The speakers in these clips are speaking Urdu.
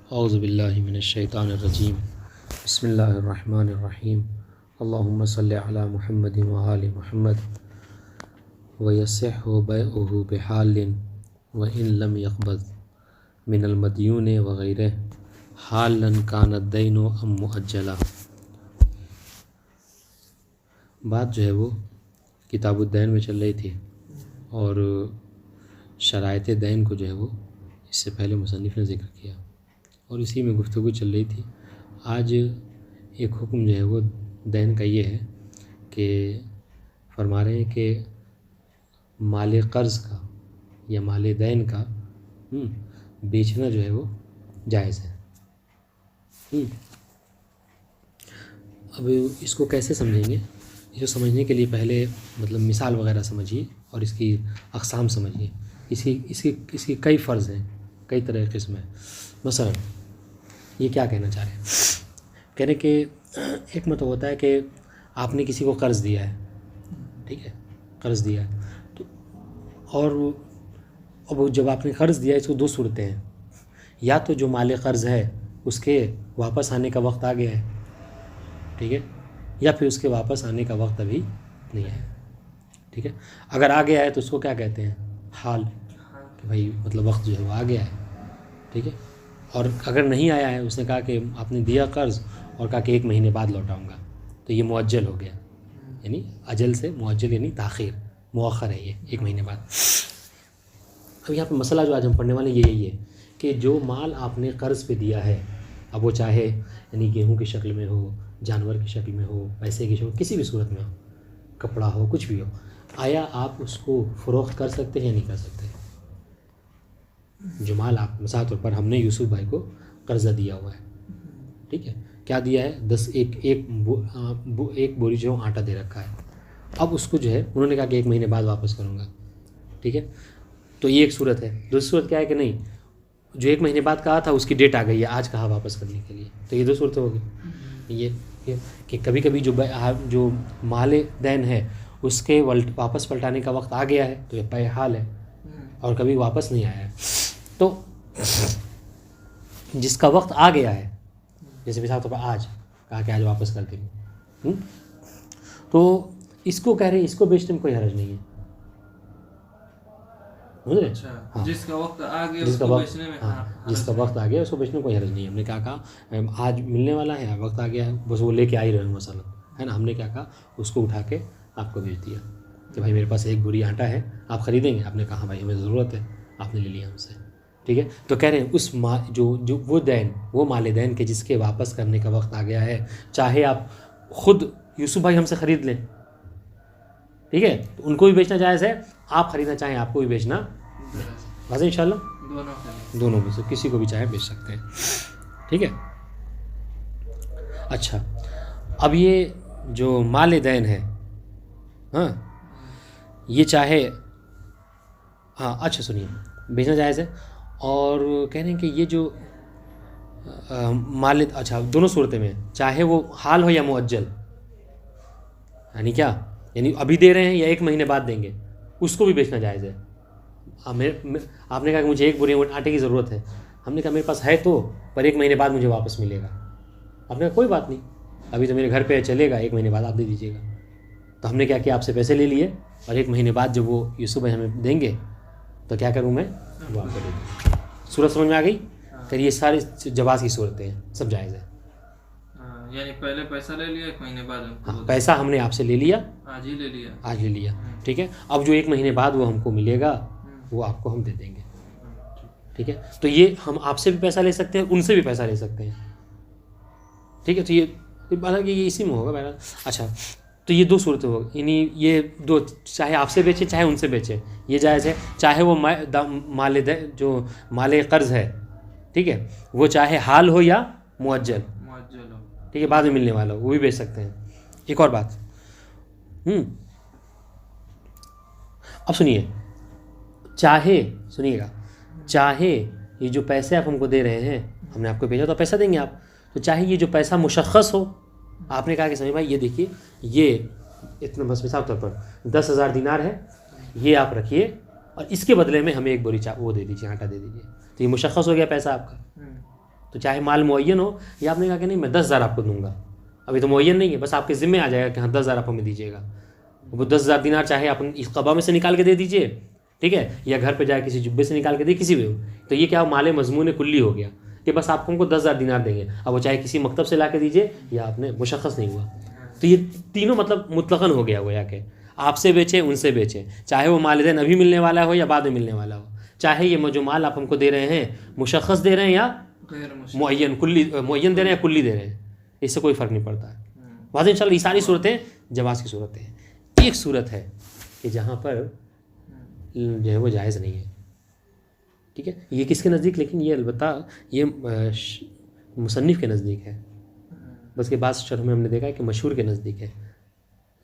اعوذ باللہ من الشیطان الرجیم بسم اللہ الرحمن الرحیم اللہم صلی علی محمد وآل محمد ویصح بیعہ بحال وإن لم يقبض من المدیون وغیرہ حالا کان الدین ام مؤجلا۔ بات جو ہے وہ کتاب الدین میں چل رہی تھی اور شرائط دین کو جو ہے وہ اس سے پہلے مصنف نے ذکر کیا اور اسی میں گفتگو چل رہی تھی۔ آج ایک حکم جو ہے وہ دین کا یہ ہے کہ فرما رہے ہیں کہ مال قرض کا یا مال دین کا بیچنا جو ہے وہ جائز ہے۔ اب اس کو کیسے سمجھیں گے؟ اس کو سمجھنے کے لیے پہلے مثال وغیرہ سمجھیے اور اس کی اقسام سمجھیے۔ اس کی کئی فرض ہیں، کئی طرح کی قسم ہیں۔ مثلا یہ کیا کہنا چاہ رہے ہیں؟ کہہ رہے کہ ایک مطلب ہوتا ہے کہ آپ نے کسی کو قرض دیا ہے، ٹھیک ہے، قرض دیا ہے تو اور اب جب آپ نے قرض دیا اس کو دو صورتیں ہیں، یا تو جو مال قرض ہے اس کے واپس آنے کا وقت آ گیا ہے، ٹھیک ہے، یا پھر اس کے واپس آنے کا وقت ابھی نہیں ہے، ٹھیک ہے۔ اگر آ گیا ہے تو اس کو کیا کہتے ہیں؟ حال، کہ بھائی وقت جو ہے وہ آ گیا ہے، ٹھیک ہے۔ اور اگر نہیں آیا ہے، اس نے کہا کہ آپ نے دیا قرض اور کہا کہ 1 مہینے بعد لوٹاؤں گا، تو یہ مؤجل ہو گیا، یعنی اجل سے مؤجل یعنی تاخیر، مؤخر ہے یہ 1 مہینے بعد۔ اب یہاں پہ مسئلہ جو آج ہم پڑھنے والے یہی ہے کہ جو مال آپ نے قرض پہ دیا ہے، اب وہ چاہے یعنی گیہوں کی شکل میں ہو، جانور کی شکل میں ہو، پیسے کی شکل، کسی بھی صورت میں ہو، کپڑا ہو، کچھ بھی ہو، آیا آپ اس کو فروخت کر سکتے ہیں یا نہیں کر سکتے؟ جو مال آپ مثال طور پر ہم نے یوسف بھائی کو قرضہ دیا ہوا ہے، ٹھیک ہے، کیا دیا ہے؟ ایک بوری جو آٹا دے رکھا ہے۔ اب اس کو جو ہے انہوں نے کہا کہ 1 مہینے بعد واپس کروں گا، ٹھیک ہے، تو یہ ایک صورت ہے۔ دوسری صورت کیا ہے کہ نہیں، جو 1 مہینے بعد کہا تھا اس کی ڈیٹ آ گئی ہے، آج کہا واپس کرنے کے لیے، تو یہ 2 صورتیں ہوگی۔ یہ کہ کبھی کبھی جو مال دین ہے اس کے واپس پلٹانے کا وقت آ گیا ہے تو یہ پے حال ہے، اور کبھی واپس نہیں آیا ہے، تو جس کا وقت آ گیا ہے، جیسے مثال طور پر آج کہا کہ آج واپس کر دیں، تو اس کو کہہ رہے ہیں اس کو بیچنے میں کوئی حرج نہیں ہے، ہاں، جس کا وقت آ گیا جس کا وقت آ گیا اس کو بیچنے میں کوئی حرج نہیں ہے۔ ہم نے کہا آج ملنے والا ہے، رقت آ گیا ہے، بس وہ لے کے آ ہی رہے ہیں مثلا، ہے نا، ہم نے کیا کہا اس کو اٹھا کے آپ کو بیچ دیا کہ بھائی میرے پاس 1 بوری آٹا ہے، آپ خریدیں گے؟ آپ نے کہا بھائی ہمیں ضرورت ہے، آپ نے لے لیا ہم سے، ٹھیک ہے۔ تو کہہ رہے ہیں اس جو وہ مال دین کے جس کے واپس کرنے کا وقت آ گیا ہے، چاہے آپ خود یوسف بھائی ہم سے خرید لیں، ٹھیک ہے، تو ان کو بھی بیچنا جائز ہے، آپ خریدنا چاہیں آپ کو بھی بیچنا واضح انشاءاللہ، دونوں میں سے کسی کو بھی چاہے بیچ سکتے ہیں، ٹھیک ہے۔ اچھا، اب یہ جو مال دین ہے، ہاں، یہ چاہے اچھا سنیے، بیچنا جائز ہے، اور کہہ رہے ہیں کہ یہ جو مال، اچھا دونوں صورتیں میں، چاہے وہ حال ہو یا مؤجل، یعنی کیا، یعنی ابھی دے رہے ہیں یا 1 مہینے بعد دیں گے، اس کو بھی بیچنا جائز ہے۔ آپ نے کہا کہ مجھے 1 بوری آٹے کی ضرورت ہے، ہم نے کہا میرے پاس ہے تو، پر 1 مہینے بعد مجھے واپس ملے گا، آپ نے کہا کوئی بات نہیں، ابھی تو میرے گھر پہ چلے گا، 1 مہینے بعد آپ دے دیجیے گا۔ تو ہم نے کیا آپ سے پیسے لے لیے، اور 1 مہینے بعد جب وہ یوسف بھائی ہمیں دیں گے تو کیا کروں میں؟ وہ آپ کو دے دوں۔ صورت سمجھ میں آ گئی؟ پھر یہ ساری جواز کی صورتیں ہیں، سب جائز ہے، یعنی پہلے پیسہ لے لیا، 1 مہینے بعد ہاں پیسہ ہم نے آپ سے لے لیا، آج ہی لے لیا، ٹھیک ہے، اب جو 1 مہینے بعد وہ ہم کو ملے گا وہ آپ کو ہم دے دیں گے، ٹھیک ہے۔ تو یہ ہم آپ سے بھی پیسہ لے سکتے ہیں، ان سے بھی پیسہ لے سکتے ہیں، ٹھیک ہے، تو یہ حالانکہ یہ اسی میں ہوگا بہرحال۔ اچھا، تو یہ 2 صورتیں ہوگی، یعنی یہ 2، چاہے آپ سے بیچے چاہے ان سے بیچے، یہ جائز ہے، چاہے وہ جو مال قرض ہے، ٹھیک ہے، وہ چاہے حال ہو یا مؤجل ہو، ٹھیک ہے، بعد میں ملنے والا ہو، وہ بھی بیچ سکتے ہیں۔ ایک اور بات، اب سنیے گا، چاہے یہ جو پیسے آپ ہم کو دے رہے ہیں، ہم نے آپ کو بھیجا تو پیسہ دیں گے آپ، تو چاہے یہ جو پیسہ مشخص ہو، آپ نے کہا کہ سمجھ بھائی یہ دیکھیے یہ اتنا، بس مثال طور پر 10,000 دینار ہے، یہ آپ رکھیے اور اس کے بدلے میں ہمیں 1 بوری وہ دے دیجیے، آٹا دے دیجیے، تو یہ مشخص ہو گیا پیسہ آپ کا، تو چاہے مال معین ہو یا آپ نے کہا کہ نہیں میں 10,000 آپ کو دوں گا، ابھی تو معین نہیں ہے، بس آپ کے ذمے آ جائے گا کہ ہاں 10,000 آپ ہمیں دیجیے گا، وہ 10,000 دینار چاہے آپ اس قبا میں سے نکال کے دے دیجیے، ٹھیک ہے، یا گھر پہ جائے کسی جبے سے نکال کے دے، کسی بھی ہو، تو یہ کیا مال مضمون کلی ہو گیا کہ بس آپ کو ہم کو 10,000 دینار دیں گے، اب وہ چاہے کسی مکتب سے لا کے دیجیے یا آپ نے مشخص نہیں ہوا، تو یہ تینوں مطلب مطلقاً ہو گیا گویا کہ آپ سے بیچیں ان سے بیچیں، چاہے وہ مال دین ابھی ملنے والا ہو یا بعد میں ملنے والا ہو، چاہے یہ جو مال آپ ہم کو دے رہے ہیں مشخص دے رہے ہیں یا غیر مشخص. معین کلی معین دے رہے ہیں یا کلی دے رہے ہیں، اس سے کوئی فرق نہیں پڑتا ہے. واضح انشاءاللہ یہ ساری صورتیں جواز کی صورتیں ہیں. ایک صورت ہے کہ جہاں پر جو ہے وہ جائز نہیں ہے، ٹھیک ہے، یہ کس کے نزدیک، لیکن یہ البتہ یہ مصنف کے نزدیک ہے، بس کہ بعض شرح میں ہم نے دیکھا ہے کہ مشہور کے نزدیک ہے،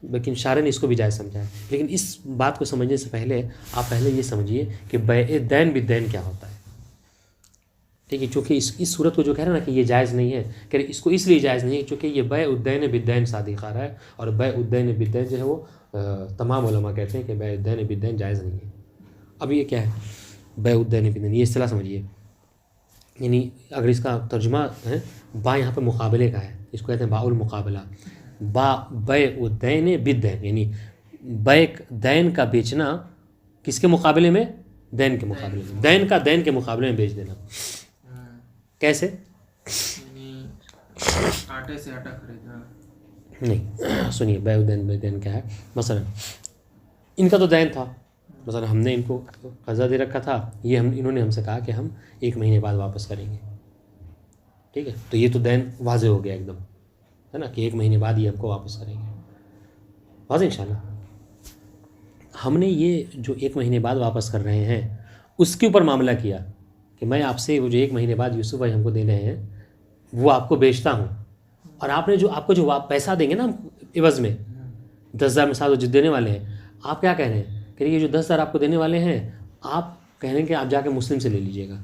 لیکن شارح نے اس کو بھی جائز سمجھا ہے. لیکن اس بات کو سمجھنے سے پہلے آپ پہلے یہ سمجھیے کہ بیع دین بالدین کیا ہوتا ہے، ٹھیک ہے، چونکہ اس صورت کو جو کہہ رہے ہیں نا کہ یہ جائز نہیں ہے، کہ اس کو اس لیے جائز نہیں ہے چونکہ یہ بیع الدین بالدین صادق آ رہا ہے، اور بیع الدین بالدین جو ہے وہ تمام علماء کہتے ہیں کہ بیع الدین بالدین جائز نہیں ہے. اب یہ کیا ہے بیع الدین بالدین، یہ اصطلاح سمجھیے، یعنی اگر اس کا ترجمہ ہے با یہاں پہ مقابلے کا ہے، اس کو کہتے ہیں با المقابلہ، بیع الدین بالدین، یعنی بیع دین کا بیچنا کس کے مقابلے میں، دین کے مقابلے میں، دین کا دین کے مقابلے میں بیچ دینا. کیسے؟ یعنی آٹے سے آٹا خریدنا نہیں، سنیے بیع الدین بالدین کیا ہے. مثلا ان کا تو دین تھا، مثلا ہم نے ان کو قرضہ دے رکھا تھا، یہ انہوں نے ہم سے کہا کہ ہم 1 مہینے بعد واپس کریں گے، ٹھیک ہے، تو یہ تو دین واضح ہو گیا ایک دم، ہے نا، کہ 1 مہینے بعد یہ ہم کو واپس کریں گے، واضح انشاءاللہ. ہم نے یہ جو 1 مہینے بعد واپس کر رہے ہیں اس کے اوپر معاملہ کیا کہ میں آپ سے وہ جو 1 مہینے بعد یوسف بھائی ہم کو دے رہے ہیں وہ آپ کو بیچتا ہوں، اور آپ نے جو آپ کو جو پیسہ دیں گے نا عوض میں 10,000 میں ساتھ جو دینے والے ہیں، آپ کیا کہہ رہے ہیں کہ یہ جو 10,000 آپ کو دینے والے ہیں آپ کہہ رہے ہیں کہ آپ جا کے مسلم سے لے لیجئے گا،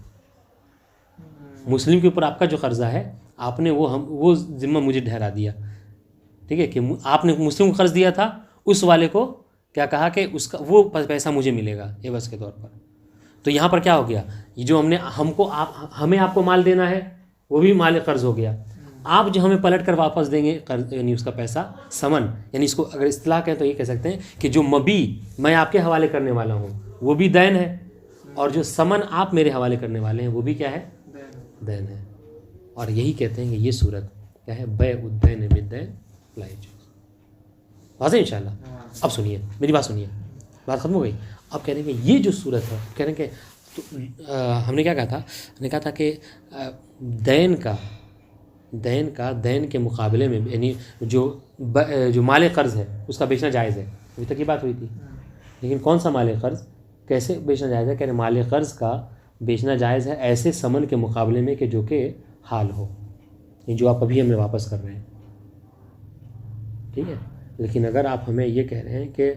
مسلم کے اوپر آپ کا جو قرضہ ہے آپ نے وہ ذمہ مجھے ٹھہرا دیا، ٹھیک ہے، کہ آپ نے مسلم کو قرض دیا تھا، اس والے کو کیا کہا کہ اس کا وہ پیسہ مجھے ملے گا عوض کے طور پر. تو یہاں پر کیا ہو گیا، یہ جو ہمیں آپ کو مال دینا ہے وہ بھی مال قرض ہو گیا، آپ جو ہمیں پلٹ کر واپس دیں گے قرض یعنی اس کا پیسہ سمن، یعنی اس کو اگر اصطلاح کہیں تو یہ کہہ سکتے ہیں کہ جو مبی میں آپ کے حوالے کرنے والا ہوں وہ بھی دین ہے، اور جو سمن آپ میرے حوالے کرنے والے ہیں وہ بھی کیا ہے، دین ہے. اور یہی کہتے ہیں کہ یہ صورت کیا ہے، بیع الدین بالدین لا یجوز. واضح انشاءاللہ. اب سنیے میری بات، سنیے، بات ختم ہو گئی. اب کہہ رہے ہیں کہ یہ جو صورت ہے، کہہ رہے ہیں کہ ہم نے کیا کہا تھا، ہم نے کہا تھا کہ دین کا دین کے مقابلے میں، یعنی جو مال قرض ہے اس کا بیچنا جائز ہے، ابھی تک یہ بات ہوئی تھی. لیکن کون سا مال قرض کیسے بیچنا جائز ہے، کہہ رہے مال قرض کا بیچنا جائز ہے ایسے سمن کے مقابلے میں کہ جو کہ حال ہو، یعنی جو آپ ابھی ہمیں واپس کر رہے ہیں، ٹھیک ہے. لیکن اگر آپ ہمیں یہ کہہ رہے ہیں کہ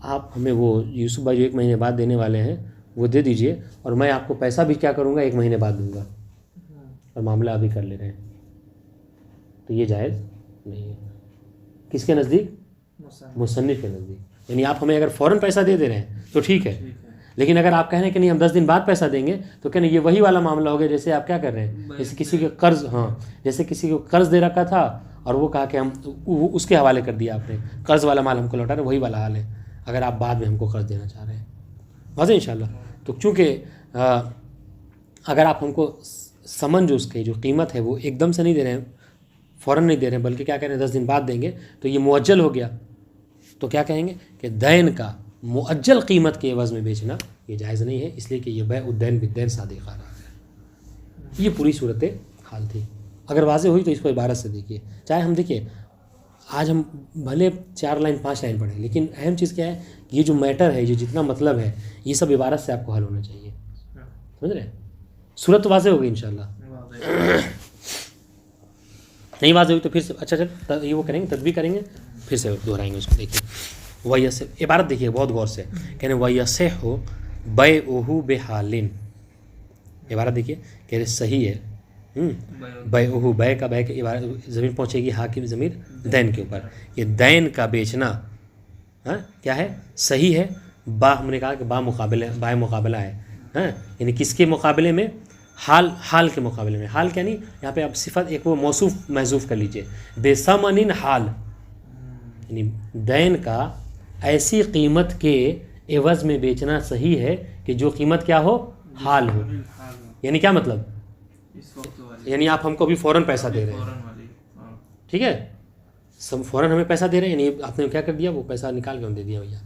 آپ ہمیں وہ یوسف بھائی جو 1 مہینے بعد دینے والے ہیں وہ دے دیجئے، اور میں آپ کو پیسہ بھی کیا کروں گا 1 مہینے بعد دوں گا، اور معاملہ ابھی کر لے رہے ہیں، تو یہ جائز نہیں ہے. کس کے نزدیک؟ مصنف کے نزدیک. یعنی آپ ہمیں اگر فوراً پیسہ دے رہے ہیں تو ٹھیک ہے، لیکن اگر آپ کہہ رہے ہیں کہ نہیں ہم 10 دن بعد پیسہ دیں گے تو کہنے یہ وہی والا معاملہ ہو گیا جیسے آپ کیا کر رہے ہیں، جیسے کسی کے قرض، جیسے کسی کو قرض دے رکھا تھا اور وہ کہا کہ ہم اس کے حوالے کر دیا آپ نے، قرض والا مال ہم کو لوٹا رہے، وہی والا حال ہے اگر آپ بعد میں ہم کو قرض دینا چاہ رہے ہیں. واضح انشاءاللہ. تو چونکہ اگر آپ ہم کو سمن جو اس کی جو قیمت ہے وہ ایک دم سے نہیں دے رہے ہیں، فوراً نہیں دے رہے ہیں، بلکہ کیا کہہ رہے ہیں 10 دن بعد دیں گے، تو یہ مؤجل ہو گیا. تو کیا کہیں گے کہ دین کا مؤجل قیمت کے عوض میں بیچنا یہ جائز نہیں ہے، اس لیے کہ یہ بیع الدین بالدین صادق آ رہا ہے. یہ پوری صورت حال تھی. اگر واضح ہوئی تو اس کو عبارت سے دیکھیے. چاہے ہم دیکھیے آج ہم بھلے 4 لائن 5 لائن پڑھیں، لیکن اہم چیز کیا ہے، یہ جو میٹر ہے، یہ جتنا مطلب ہے، یہ سب عبارت سے آپ کو حل ہونا چاہیے. سمجھ رہے ہیں؟ صورت تو واضح ہوگی انشاءاللہ. نہیں واضح ہوئی تو پھر سے اچھا چل یہ وہ کریں گے، تدبیر کریں گے، پھر سے دہرائیں گے اس کو. دیکھیے وَيَصِحُ، عبارت دیکھیے بہت غور سے، کہنے وَيَصِحُ بَيْعُهُ بِحَالٍ. عبارت دیکھیے کہ صحیح ہے، بیعہ، بیع کا بیع کی عبارت ضمیر پہنچے گی ہاں کی ضمیر دین کے اوپر. یہ دین کا بیچنا کیا ہے، صحیح ہے. با ہم نے کہا کہ با مقابلہ ہے، یعنی کس کے مقابلے میں، حال کے مقابلے میں، حال کیا نہیں یہاں پہ آپ صفت ایک وہ موصوف محذوف کر لیجئے، بے ثمن حال، یعنی دین کا ایسی قیمت کے عوض میں بیچنا صحیح ہے کہ جو قیمت کیا ہو، حال ہو. یعنی کیا مطلب، اس وقت والی یعنی آپ ہم کو ابھی فوراً پیسہ دے رہے ہیں، فوراً والی. ہاں. ٹھیک ہے، فوراً ہمیں پیسہ دے رہے ہیں، یعنی آپ نے کیا کر دیا، وہ پیسہ نکال کے ہم دے دیا بھیا.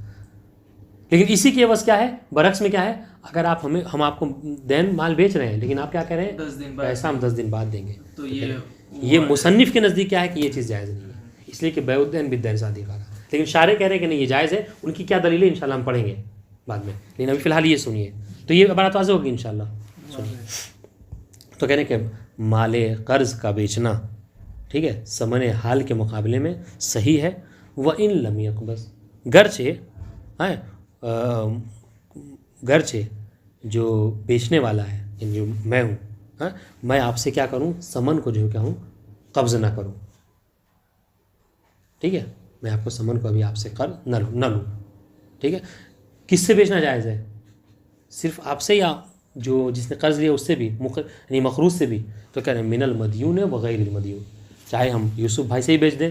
لیکن اسی کے عوض کیا ہے، برعکس میں کیا ہے، اگر آپ ہم آپ کو دین مال بیچ رہے ہیں لیکن آپ کیا کہہ رہے ہیں، 10 دن بعد پیسہ ہم 10 دن بعد دیں گے. تو یہ مصنف کے نزدیک کیا ہے کہ یہ چیز جائز نہیں ہے، اس لیے کہ بیع الدین بالدین صادقہ. لیکن شارح کہہ رہے ہیں کہ نہیں یہ جائز ہے. ان کی کیا دلیل ہے انشاءاللہ ہم پڑھیں گے بعد میں، لیکن ابھی فی الحال یہ سنیے تو یہ بات واضح ہوگی انشاءاللہ. سنیے تو کہہ رہے ہیں کہ مال قرض کا بیچنا، ٹھیک ہے، ثمن حال کے مقابلے میں صحیح ہے. وَإِن لَمْ يَقْبَضْ، گرچہ جو بیچنے والا ہے یعنی جو میں ہوں، میں آپ سے کیا کروں، ثمن کو جو کیا ہوں قبض نہ کروں. ٹھیک ہے، میں آپ کو ثمن کو ابھی آپ سے قرض نہ لوں. ٹھیک ہے، کس سے بیچنا جائز ہے، صرف آپ سے یا جو جس نے قرض لیا اس سے بھی، یعنی مقروض سے بھی. تو کہہ رہے ہیں من المدیون وغیر المدیون، چاہے ہم یوسف بھائی سے ہی بیچ دیں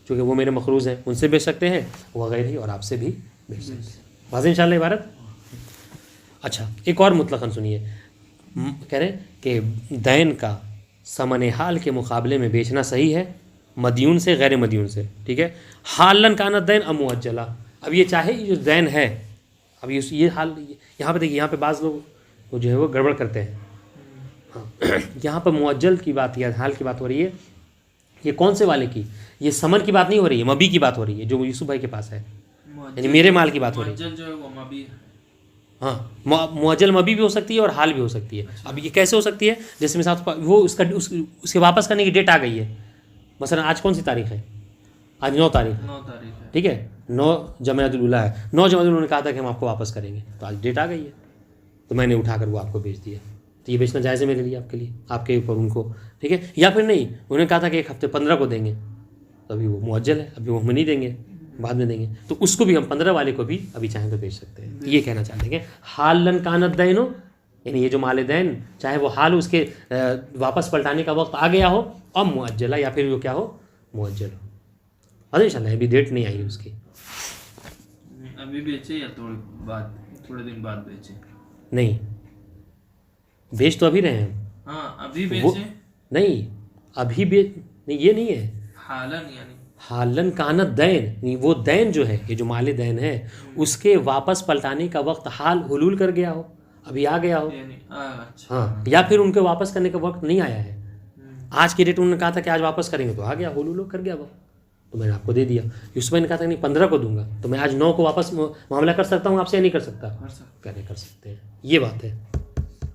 چونکہ وہ میرے مقروض ہیں، ان سے بیچ سکتے ہیں، وغیر ہی، اور آپ سے بھی بیچ سکتے ہیں. واضح انشاءاللہ عبارت. اچھا ایک اور مطلقاً سنیے، کہہ رہے ہیں کہ دین کا ثمن حال کے مقابلے میں بیچنا صحیح ہے، مدیون سے غیر مدیون سے. ٹھیک ہے، حالن کانت دین ام مؤجلا. اب یہ چاہے جو دین ہے، اب یہ حال یہاں پہ دیکھیے، یہاں پہ بعض لوگ وہ جو ہے وہ گڑبڑ کرتے ہیں. یہاں پہ مؤجل کی بات یا حال کی بات ہو رہی ہے، یہ کون سے والے کی، یہ ثمن کی بات نہیں ہو رہی ہے، مبی کی بات ہو رہی ہے جو یوسف بھائی کے پاس ہے، یعنی میرے مال کی بات ہو رہی ہے. مؤجل جو ہے وہ مبی ہے. ہاں، مؤجل مبی بھی ہو سکتی ہے اور حال بھی ہو سکتی ہے. اب یہ کیسے ہو سکتی ہے، جیسے مثال وہ اس کے واپس کرنے کی ڈیٹ آ گئی ہے. مثلا آج کون سی تاریخ ہے، آج 9 تاریخ ہے. 9 تاریخ ہے. ٹھیک ہے، 9 جمادی الاولیٰ ہے، 9 جمادی الاولیٰ نے کہا تھا کہ ہم آپ کو واپس کریں گے، تو آج ڈیٹ آ گئی ہے تو میں نے اٹھا کر وہ آپ کو بیچ دیا. تو یہ بیچنا جائز ہے میرے لیے، آپ کے لیے، آپ کے اوپر ان کو. ٹھیک ہے، یا پھر نہیں، انہوں نے کہا تھا کہ 1 ہفتے 15 کو دیں گے، تو ابھی وہ مؤجل ہے، ابھی وہ ہمیں نہیں دیں گے، بعد میں دیں گے، تو اس کو بھی ہم 15 والے کو بھی ابھی چاہیں تو بیچ سکتے ہیں. یہ کہنا چاہتے ہیں کہ حالن کانت دین ہو، یعنی یہ جو مال دین چاہے وہ حال اس کے واپس پلٹانے کا وقت آ گیا ہو، اب مؤجلہ، یا پھر وہ کیا ہو، مؤجل ہو. اور ان شاء اللہ ابھی ڈیٹ نہیں آئی اس کی. ابھی بیچے یا تھوڑے دن بعد بیچے؟ نہیں، بیچ تو ابھی رہے ہیں. ہاں ابھی بیچے نہیں، ابھی نہیں، یہ نہیں ہے حالن، یعنی حالن کانت دین، یعنی وہ دین جو ہے، یہ جو مال دین ہے اس کے واپس پلٹانے کا وقت حال حلول کر گیا ہو، ابھی آ گیا ہو. یعنی اچھا. ہاں، یا پھر ان کے واپس کرنے کا وقت نہیں آیا ہے، آج کی ڈیٹ انہوں نے کہا تھا کہ آج واپس کریں گے، تو آ گیا، حلول کر گیا وقت، تو میں نے آپ کو دے دیا. یوسف بھائی نے کہا تھا نہیں 15 کو دوں گا، تو میں آج 9 کو واپس معاملہ کر سکتا ہوں آپ سے یا نہیں کر سکتا؟ کر سکتے ہیں. یہ بات ہے،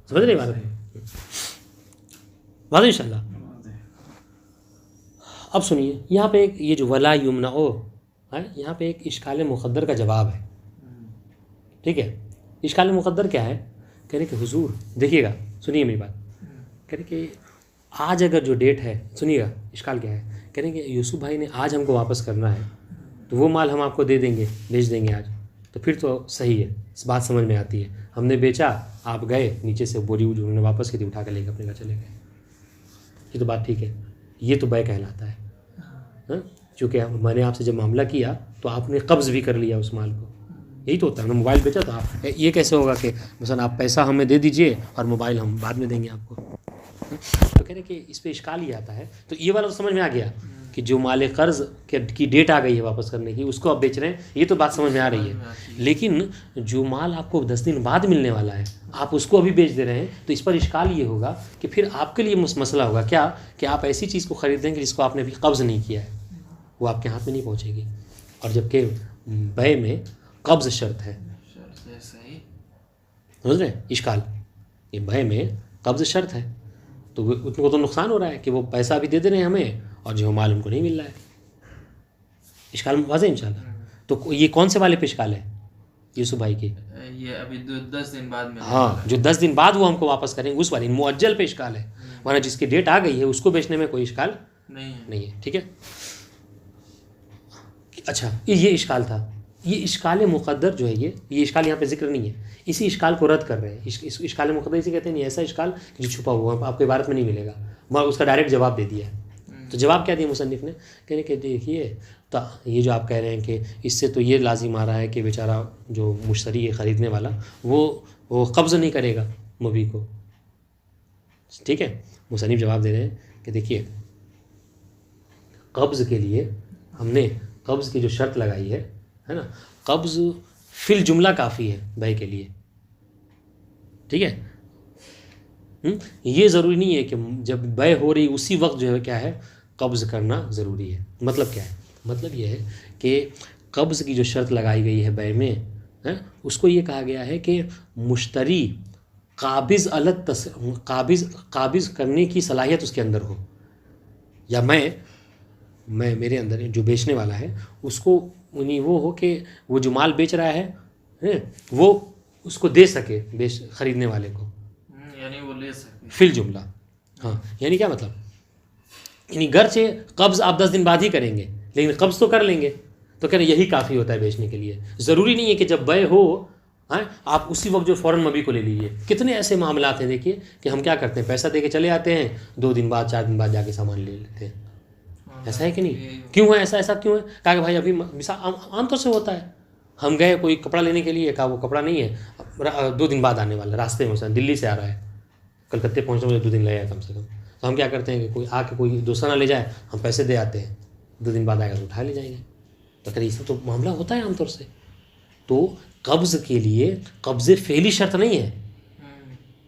سمجھ رہے بات ہے، واضح ان شاء اللہ. اب سنیے یہاں پہ ایک یہ جو ولا یمنعو ہے، یہاں پہ ایک اشکال مقدر کا جواب ہے. ٹھیک ہے، اشکال مقدر کیا ہے، کہہ رہے کہ حضور دیکھیے گا، سنیے میری بات، کہہ رہے کہ آج اگر جو ڈیٹ ہے، سنیے گا اشکال کیا ہے، کہہ رہے کہ یوسف بھائی نے آج ہم کو واپس کرنا ہے، تو وہ مال ہم آپ کو دے دیں گے، بیچ دیں گے آج، تو پھر تو صحیح ہے، اس بات سمجھ میں آتی ہے. ہم نے بیچا، آپ گئے نیچے سے بوری جو انہوں نے واپس کی تھی اٹھا کے لے کے اپنے گھر چلے گئے، یہ تو بات ٹھیک ہے. یہ تو بیع کہلاتا ہے. چونکہ میں نے آپ سے جب معاملہ کیا تو آپ نے قبض بھی کر لیا اس مال کو، یہی تو ہوتا ہے. ہم نے موبائل بیچا تو آپ یہ کیسے ہوگا کہ مثلا آپ پیسہ ہمیں دے دیجئے اور موبائل ہم بعد میں دیں گے آپ کو. تو کہہ رہے کہ اس پہ اشکال یہ آتا ہے. تو یہ والا تو سمجھ میں آ گیا کہ جو مال قرض کی ڈیٹ آ گئی ہے واپس کرنے کی، اس کو آپ بیچ رہے ہیں، یہ تو بات سمجھ میں آ رہی ہے. لیکن جو مال آپ کو 10 دن بعد ملنے والا ہے، آپ اس کو ابھی بیچ دے رہے ہیں، تو اس پر اشکال یہ ہوگا کہ پھر آپ کے لیے مسئلہ ہوگا کیا، کہ آپ ایسی چیز کو خریدیں گے جس کو آپ نے ابھی قبض نہیں کیا ہے، وہ آپ کے ہاتھ میں نہیں پہنچے گی. اور جبکہ بیع میں قبض شرط ہے، سمجھ رہے ہیں اشکال، یہ بیع میں قبض شرط ہے، تو ان کو تو نقصان ہو رہا ہے کہ وہ پیسہ بھی دے دے رہے ہیں ہمیں اور جو مال ان کو نہیں مل رہا ہے. اشکال واضح انشاءاللہ. تو یہ کون سے والے پہ اشکال ہے، یوسف بھائی کی؟ یہ ابھی 10 دن بعد میں، ہاں، جو 10 دن بعد وہ ہم کو واپس کریں گے اس والے مؤجل پہ اشکال ہے، ورنہ جس کی ڈیٹ آ گئی ہے اس کو بیچنے میں کوئی اشکال نہیں ہے. ٹھیک ہے، اچھا یہ اشکال تھا. یہ اشکال مقدر جو ہے یہ اشکال یہاں پہ ذکر نہیں ہے، اسی اشکال کو رد کر رہے ہیں. اس اشکال مقدر اسے کہتے ہیں نہیں ایسا اشکال جو چھپا ہوا آپ کو عبارت میں نہیں ملے گا، مگر اس کا ڈائریکٹ جواب دے دیا ہے. تو جواب کیا دیا مصنف نے؟ کہنے کہ دیکھیے یہ جو آپ کہہ رہے ہیں کہ اس سے تو یہ لازم آ رہا ہے کہ بیچارہ جو مشتری ہے خریدنے والا وہ قبض نہیں کرے گا مبیع کو. ٹھیک ہے، مصنف جواب دے رہے ہیں کہ دیکھیے قبض کے لیے ہم نے قبض کی جو شرط لگائی ہے نا، قبض فی الجملہ کافی ہے بیع کے لیے. ٹھیک ہے، یہ ضروری نہیں ہے کہ جب بیع ہو رہی اسی وقت جو ہے کیا ہے قبض کرنا ضروری ہے. مطلب کیا ہے؟ مطلب یہ ہے کہ قبض کی جو شرط لگائی گئی ہے بیع میں اس کو یہ کہا گیا ہے کہ مشتری قابض کرنے کی صلاحیت اس کے اندر ہو، یا میں میرے اندر جو بیچنے والا ہے اس کو وہ ہو کہ وہ جو مال بیچ رہا ہے وہ اس کو دے سکے خریدنے والے کو، یعنی وہ لے سکے فی الجملہ. ہاں یعنی کیا مطلب؟ یعنی گرچہ قبض آپ 10 دن بعد ہی کریں گے لیکن قبض تو کر لیں گے. تو کہہ رہے یہی کافی ہوتا ہے بیچنے کے لیے. ضروری نہیں ہے کہ جب بیع ہو آپ اسی وقت جو فوراً مبیع کو لے لیجیے. کتنے ایسے معاملات ہیں دیکھیے کہ ہم کیا کرتے ہیں، پیسہ دے کے چلے آتے ہیں، 2 دن بعد 4 دن بعد جا کے سامان لے لیتے ہیں. ایسا ہے کہ نہیں؟ کیوں ہے ایسا کیوں ہے؟ کہا کہ بھائی ابھی عام طور سے ہوتا ہے، ہم گئے کوئی کپڑا لینے کے لیے، کہا وہ کپڑا نہیں ہے 2 دن بعد آنے والا، راستے میں مثلا دلی سے آ رہا ہے، کلکتے پہنچنے میں 2 دن لگے گا کم سے کم. تو ہم کیا کرتے ہیں کہ کوئی آ کے کوئی دوسرا نہ لے جائے، ہم پیسے دے آتے ہیں، 2 دن بعد آئے گا تو اٹھا لے جائیں گے. تو کہتے یہ تو معاملہ ہوتا ہے عام طور سے. تو قبض کے لیے قبض فعلی شرط نہیں ہے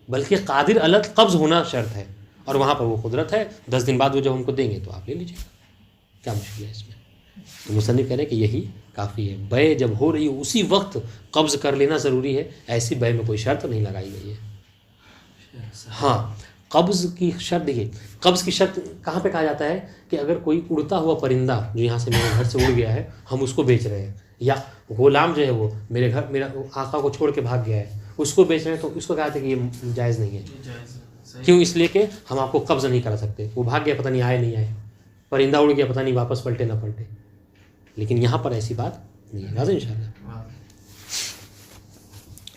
بلکہ قادر الگ قبض ہونا شرط ہے، اور وہاں پر وہ قدرت ہے. 10 دن بعد وہ جب ہم کو دیں گے تو آپ لے لیجیے، کیا مشکل ہے اس میں؟ تو مصنف کہہ رہے ہیں کہ یہی کافی ہے. بیع جب ہو رہی ہے اسی وقت قبض کر لینا ضروری ہے، ایسی بیع میں کوئی شرط نہیں لگائی گئی ہے. ہاں قبض کی شرط دیکھیے، قبض کی شرط کہاں پہ کہا جاتا ہے کہ اگر کوئی اڑتا ہوا پرندہ جو یہاں سے میرے گھر سے اڑ گیا ہے، ہم اس کو بیچ رہے ہیں، یا غلام جو ہے وہ میرے آقا کو چھوڑ کے بھاگ گیا ہے، اس کو بیچ رہے ہیں، تو اس کو کہا تھا کہ یہ جائز نہیں ہے. کیوں؟ اس لیے کہ ہم آپ کو قبض نہیں کرا سکتے. وہ بھاگ گیا، پتہ نہیں آئے نہیں آئے، پرندہ اڑ گیا، پتہ نہیں واپس پلٹے نہ پلٹے. لیکن یہاں پر ایسی بات نہیں ہے. واضح انشاءاللہ.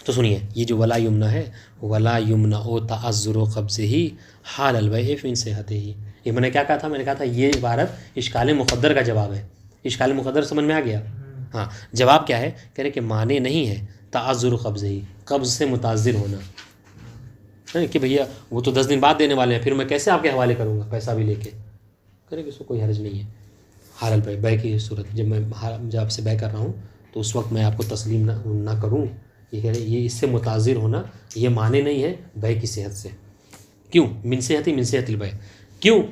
تو سنیے یہ جو ولا یمنا ہے، ولا یمنا او تعذر و قبض ہی حال البیع فی صحت ہی. یہ میں نے کیا کہا تھا؟ میں نے کہا تھا یہ عبارت اشکال مقدر کا جواب ہے. اشکال مقدر سمجھ میں آ گیا؟ ہاں جواب کیا ہے؟ کہہ رہے کہ معنی نہیں ہے تعذر و قبض ہی، قبض سے متعذر ہونا کہ بھیا وہ تو 10 دن بعد دینے والے ہیں، پھر میں کیسے آپ کے حوالے کروں گا پیسہ بھی لے کے. کہہ رہے کہ اس کو کوئی حرج نہیں ہے. حال البیع، بیع کی صورت جب آپ سے بیع کر رہا ہوں تو اس وقت میں آپ کو تسلیم نہ کروں. یہ کہہ رہے یہ اس سے متعذر ہونا یہ معنی نہیں ہے بیع کی صحت سے. کیوں؟ من صحت البیع. کیوں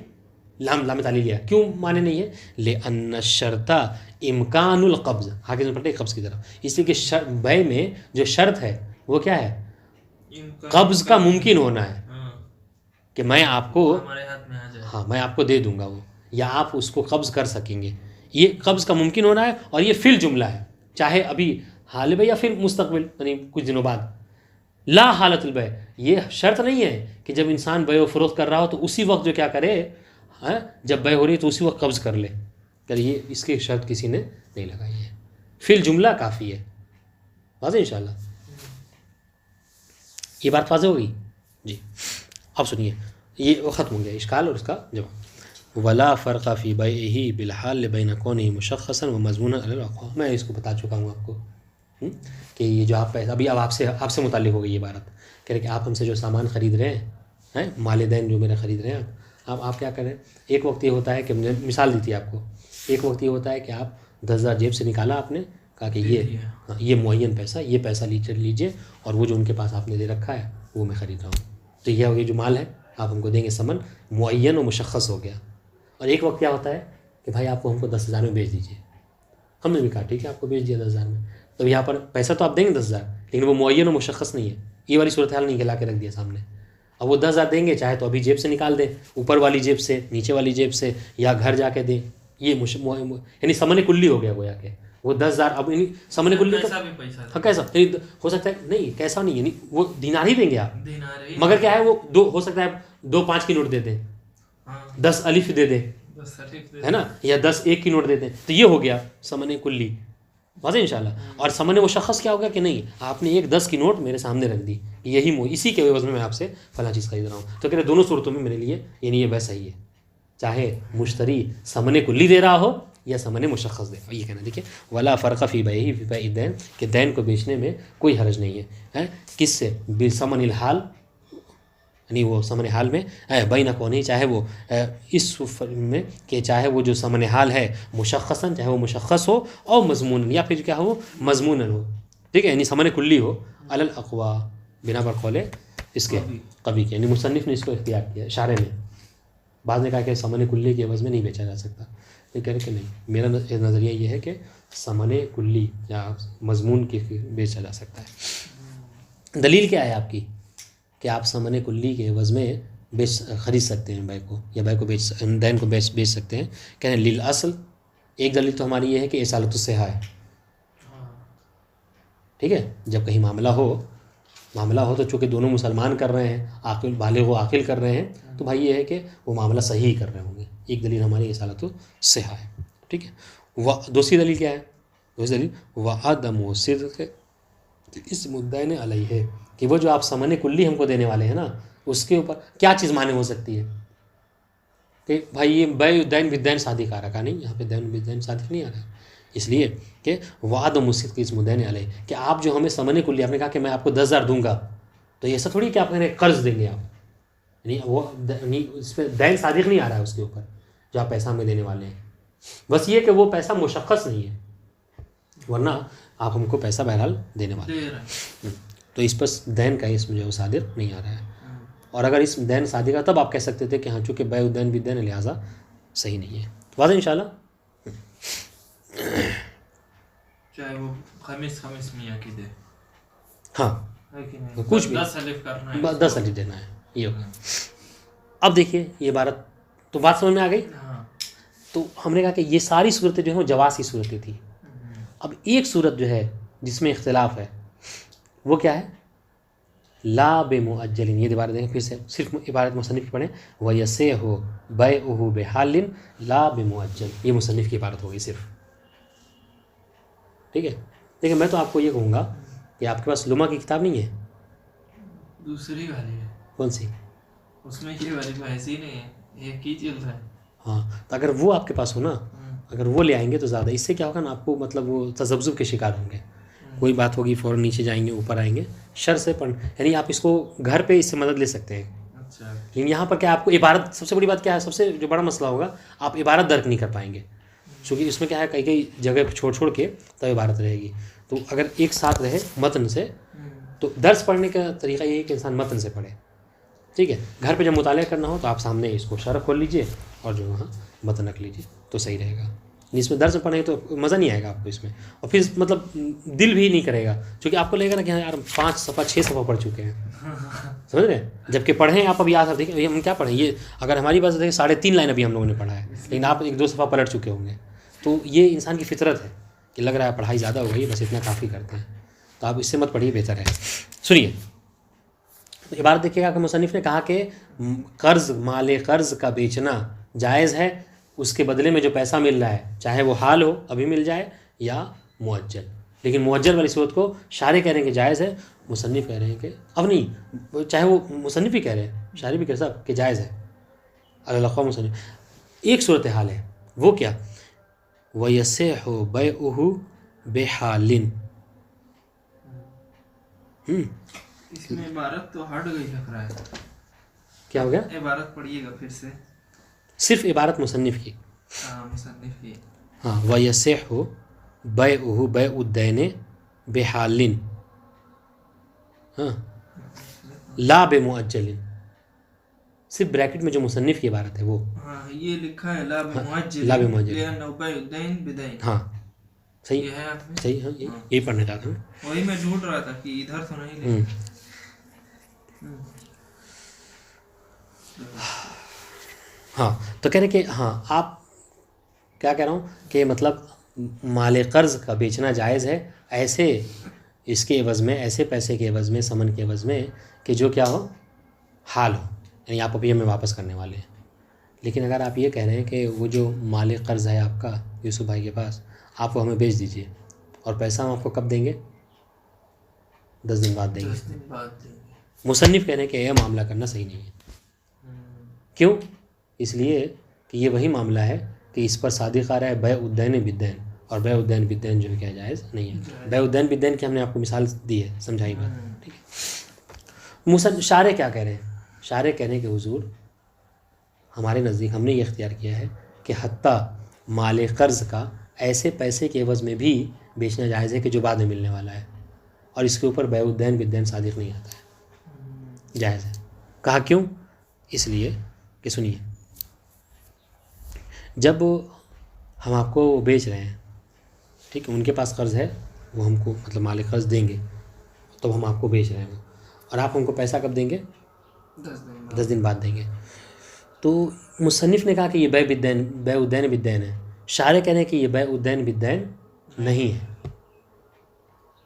لام تعلیل لیا؟ کیوں معنی نہیں ہے؟ لأن الشرط امکان القبض. حاکم نے پڑھے قبض کی طرف، اس لیے کہ بیع میں جو شرط ہے وہ کیا ہے؟ قبض کا ممکن ہونا ہے کہ میں آپ کو میں آپ کو دے دوں گا وہ، یا آپ اس کو قبض کر سکیں گے. یہ قبض کا ممکن ہونا ہے، اور یہ فی الجملہ ہے، چاہے ابھی حال بیع یا پھر مستقبل یعنی کچھ دنوں بعد. لا حالت البیع، یہ شرط نہیں ہے کہ جب انسان بیع و فروخت کر رہا ہو تو اسی وقت جو کیا کرے، جب بیع ہو رہی ہے تو اسی وقت قبض کر لے. یہ اس کی شرط کسی نے نہیں لگائی ہے. فی الجملہ کافی ہے. واضح انشاءاللہ. یہ بات واضح ہوگی جی. اب سنیے یہ ختم ہو گیا اشکال اور اس کا جواب. ولا فرق فی بیعہ بالحال بین کونہ مشخصا و مضمونا علی الوقوع. میں اس کو بتا چکا ہوں آپ کو کہ یہ جو آپ ابھی اب آپ سے متعلق ہو گئی یہ عبارت. کہہ رہے کہ آپ ہم سے جو سامان خرید رہے ہیں مال دین جو میرے خرید رہے ہیں آپ کیا کریں. ایک وقت یہ ہوتا ہے کہ میں نے مثال دی تھی آپ کو، ایک وقت یہ ہوتا ہے کہ آپ 10,000 جیب سے نکالا، آپ نے کہا کہ یہ معین پیسہ، یہ پیسہ لیجیے، اور وہ جو ان کے پاس آپ نے دے رکھا ہے وہ میں خرید رہا ہوں. تو یہ ہو گیا جو مال ہے آپ ہم کو دیں گے، سمن معین و مشخص ہو گیا. اور ایک وقت کیا ہوتا ہے کہ بھائی آپ کو ہم کو 10,000 میں بیچ دیجیے. ہم نے بھی کہا ٹھیک ہے آپ کو بیچ دیا 10,000 میں. تو یہاں پر پیسہ تو آپ دیں گے 10,000، لیکن وہ معین و مشخص نہیں ہے. یہ والی صورتحال نہیں لا کے رکھ دیا سامنے. اب وہ 10,000 دیں گے، چاہے تو ابھی جیب سے نکال دیں، اوپر والی جیب سے، نیچے والی جیب سے، یا گھر جا کے دیں. یہ یعنی سمن کلی ہو گیا گویا کہ وہ 10,000 اب سمن کلی کیسا ہو سکتا ہے؟ نہیں کیسا نہیں، یعنی وہ دینار ہی دیں گے آپ، مگر کیا ہے وہ ہو سکتا ہے 2 5 کی نوٹ دے دیں، 10 الف دے دیں، ہے نا، یا 10 1 کی نوٹ دے دیں. تو یہ ہو گیا سمن کلی. واضح انشاءاللہ. اور ثمن مشخص کیا ہوگا کہ نہیں آپ نے ایک 10 کی نوٹ میرے سامنے رکھ دی کہ یہی اسی کے عوض میں آپ سے فلاں چیز خرید رہا ہوں, تو کہہ رہے دونوں صورتوں میں میرے لیے یعنی یہ ویسا ہی ہے, چاہے مشتری ثمن کلی دے رہا ہو یا ثمن مشخص دے. یہ کہنا دیکھیے ولا فرق فی بیعہ فی بیع الدین, کہ دین کو بیچنے میں کوئی حرج نہیں ہے. کس سے؟ بالثمن الحال, یعنی وہ ثمن حال میں بین کونہی, چاہے وہ اس میں کہ چاہے وہ جو ثمن حال ہے مشخصاً, چاہے وہ مشخص ہو اور مضمون, یا پھر کیا ہو مضمون ہو, ٹھیک ہے, یعنی ثمن کلی ہو علی الاقوا, بنا پر قول اس کے قوی کے, یعنی مصنف نے اس کو اختیار کیا اشارے میں. بعض نے کہا کہ ثمن کلی کے عوض میں نہیں بیچا جا سکتا, یہ کہہ رہے کہ نہیں, میرا نظریہ یہ ہے کہ ثمن کلی یا مضمون کی بیچا جا سکتا ہے. دلیل کیا ہے آپ کی کہ آپ ثمن کلی کے عوض میں خرید سکتے ہیں بے کو, یا بے کو دین کو بیچ سکتے ہیں؟ کہنے للاصل, ایک دلیل تو ہماری یہ ہے کہ اصالۃ الصحہ ہے, ٹھیک ہے, جب کہیں معاملہ ہو تو چونکہ دونوں مسلمان کر رہے ہیں, عاقل بالغ و عاقل کر رہے ہیں, تو بھائی یہ ہے کہ وہ معاملہ صحیح کر رہے ہوں گے. ایک دلیل ہماری اصالۃ الصحہ ہے, ٹھیک ہے. دوسری دلیل کیا ہے؟ دوسری دلیل وعدم صدق اس مدعین علیہ, کہ وہ جو آپ ثمن کلی ہم کو دینے والے ہیں نا, اس کے اوپر کیا چیز مانے ہو سکتی ہے کہ بھائی یہ بیع الدین بالدین صادق آ رہا, کہا نہیں یہاں پہ دین بالدین صادق نہیں آ رہا ہے, اس لیے کہ وعدم صدق اس مدعین علیہ, کہ آپ جو ہمیں ثمن کلی, آپ نے کہا کہ میں آپ کو 10,000 دوں گا, تو ایسا تھوڑی کہ آپ کہہ رہے ہیں قرض دیں گے آپ, یعنی وہ اس پہ دین صادق نہیں آ رہا ہے اس کے اوپر جو آپ پیسہ ہمیں دینے والے ہیں. بس یہ کہ وہ پیسہ مشخص نہیں ہے, ورنہ آپ ہم کو پیسہ بہرحال دینے والے ہیں, تو اس پر دین کا اسم جو ہے صادق نہیں آ رہا ہے. اور اگر اس دین صادق ہے تب آپ کہہ سکتے تھے کہ ہاں چونکہ بیع الدین بالدین لہٰذا صحیح نہیں ہے. واضح انشاءاللہ. چاہے وہ خمیس میاں کی دے, ہاں کچھ بھی 10 الف کرنا ہے, 10 الف دینا ہے, یہ ہوگا. اب دیکھیے یہ عبارت تو بات سمجھ میں آ گئی. تو ہم نے کہا کہ یہ ساری صورتیں جو ہیں وہ جواز کی صورتیں تھیں. اب ایک صورت جو ہے جس میں اختلاف ہے وہ کیا ہے؟ لا بمؤجل. یہ عبارت دیکھیں پھر سے, صرف عبارت مصنف کی پڑھیں, وَيَصِحُ بَيْعُهُ بِحَالٍ لَا بمؤجل. یہ مصنف کی عبارت ہوگی صرف, ٹھیک ہے. دیکھیں میں تو آپ کو یہ کہوں گا کہ آپ کے پاس لمحہ کی کتاب نہیں ہے؟ دوسری والی ہے. کون سی؟ اس میں یہ والی بحث ہی نہیں ہے, ایک ہی جلد ہے. ہاں, تو اگر وہ آپ کے پاس ہو نا, اگر وہ لے آئیں گے تو زیادہ, اس سے کیا ہوگا نا آپ کو مطلب وہ تذبذب کے شکار ہوں گے, کوئی بات ہوگی فوراً نیچے جائیں گے اوپر آئیں گے, شر سے پڑھ, یعنی آپ اس کو گھر پہ اس سے مدد لے سکتے ہیں. اچھا, لیکن یہاں پر کیا آپ کو عبارت, سب سے بڑی بات کیا ہے, سب سے جو بڑا مسئلہ ہوگا آپ عبارت درک نہیں کر پائیں گے, چونکہ اس میں کیا ہے کئی جگہ چھوڑ کے تب عبارت رہے گی. تو اگر ایک ساتھ رہے متن سے, تو درس پڑھنے کا طریقہ یہ ہے کہ انسان متن سے پڑھے, ٹھیک ہے. گھر پہ جب مطالعہ کرنا ہو تو آپ سامنے اس کو شرح کھول لیجئے اور جو وہاں متن رکھ لیجئے تو صحیح رہے گا. اس میں درس پڑھیں تو مزہ نہیں آئے گا آپ کو اس میں, اور پھر مطلب دل بھی نہیں کرے گا, چونکہ آپ کو لگے گا نا کہ یار 5 صفحہ 6 صفحہ پڑھ چکے ہیں, سمجھ رہے ہیں. جبکہ پڑھیں آپ ابھی آ دیکھیں ہم کیا پڑھیں, یہ اگر ہماری بات دیکھیں 3.5 لائن ابھی ہم لوگوں نے پڑھا ہے, لیکن آپ 1-2 صفحہ پلٹ چکے ہوں گے. تو یہ انسان کی فطرت ہے کہ لگ رہا ہے پڑھائی زیادہ ہو گئی, بس اتنا کافی کرتے ہیں, تو آپ اس سے مت پڑھیے, بہتر ہے. سنیے عبارت دیکھیے گا کہ مصنف نے کہا کہ قرض, مال قرض کا بیچنا جائز ہے, اس کے بدلے میں جو پیسہ مل رہا ہے چاہے وہ حال ہو ابھی مل جائے یا مؤجل. لیکن مؤجل والی صورت کو شارح کہہ رہے ہیں کہ جائز ہے, مصنف کہہ رہے ہیں کہ اب نہیں, چاہے وہ مصنف بھی کہہ رہے ہیں, شارح بھی کہہ رہے ہیں کہ جائز ہے. اللہ مصنف ایک صورت حال ہے, وہ کیا؟ وَيَصِحُ بَيْعُهُ بِحَالٍ. اس میں عبارت تو ہٹ گئی لگ رہا ہے. کیا ہو گیا؟ عبارت پڑھیے گا پھر سے, صرف عبارت مصنف کی. ہاں مصنف کی. ہاں وَيَصِحُ بَيْعُهُ بَيْعُ الدَّيْنِ بِحَالٍ, ہاں لا بمؤجل. صرف بریکٹ میں جو مصنف کی عبارت ہے وہ, ہاں یہ لکھا ہے لا بمؤجل, لا بمؤجل, لأنه بیع الدین بدین. ہاں صحیح, یہ ہے آپ میں صحیح, ہاں یہی پڑھنے کا تھا. وہی میں ڈھونڈ رہا تھا کہ ادھر تو نہیں لکھا. ہاں تو کہہ رہے کہ ہاں آپ کیا کہہ رہا ہوں کہ مطلب مال قرض کا بیچنا جائز ہے, ایسے اس کے عوض میں, ایسے پیسے کے عوض میں, ثمن کے عوض میں کہ جو کیا ہو حال ہو, یعنی آپ ابھی ہمیں واپس کرنے والے ہیں. لیکن اگر آپ یہ کہہ رہے ہیں کہ وہ جو مال قرض ہے آپ کا یوسف بھائی کے پاس, آپ وہ ہمیں بیچ دیجئے, اور پیسہ ہم آپ کو کب دیں گے؟ 10 دن بعد دیں گے. 10 دن بعد دیں گے. مصنف کہنے کہ یہ معاملہ کرنا صحیح نہیں ہے. کیوں؟ اس لیے کہ یہ وہی معاملہ ہے کہ اس پر صادق آ رہا ہے بیع الدین بالدین، اور بیع الدین بالدین جو ہے کیا جائز نہیں ہے. بیع الدین بالدین کی ہم نے آپ کو مثال دی ہے، سمجھائی بات. ٹھیک ہے. شارع کیا کہہ رہے ہیں؟ شارع کہنے کے حضور ہمارے نزدیک ہم نے یہ اختیار کیا ہے کہ حتیٰ مال قرض کا ایسے پیسے کے عوض میں بھی بیچنا جائز ہے کہ جو بعد میں ملنے والا ہے، اور اس کے اوپر بیع الدین بالدین صادق نہیں آتا ہے، جائز ہے. کہا کیوں؟ اس لیے کہ سنیے، جب ہم آپ کو بیچ رہے ہیں، ٹھیک ہے، ان کے پاس قرض ہے، وہ ہم کو مطلب مال قرض دیں گے، تو ہم آپ کو بیچ رہے ہیں، اور آپ ہم کو پیسہ کب دیں گے؟ 10 دن بعد دیں گے. تو مصنف نے کہا کہ یہ بیع الدین بالدین ہے. شارع کہنے ہیں کہ یہ بیع الدین بالدین نہیں ہے،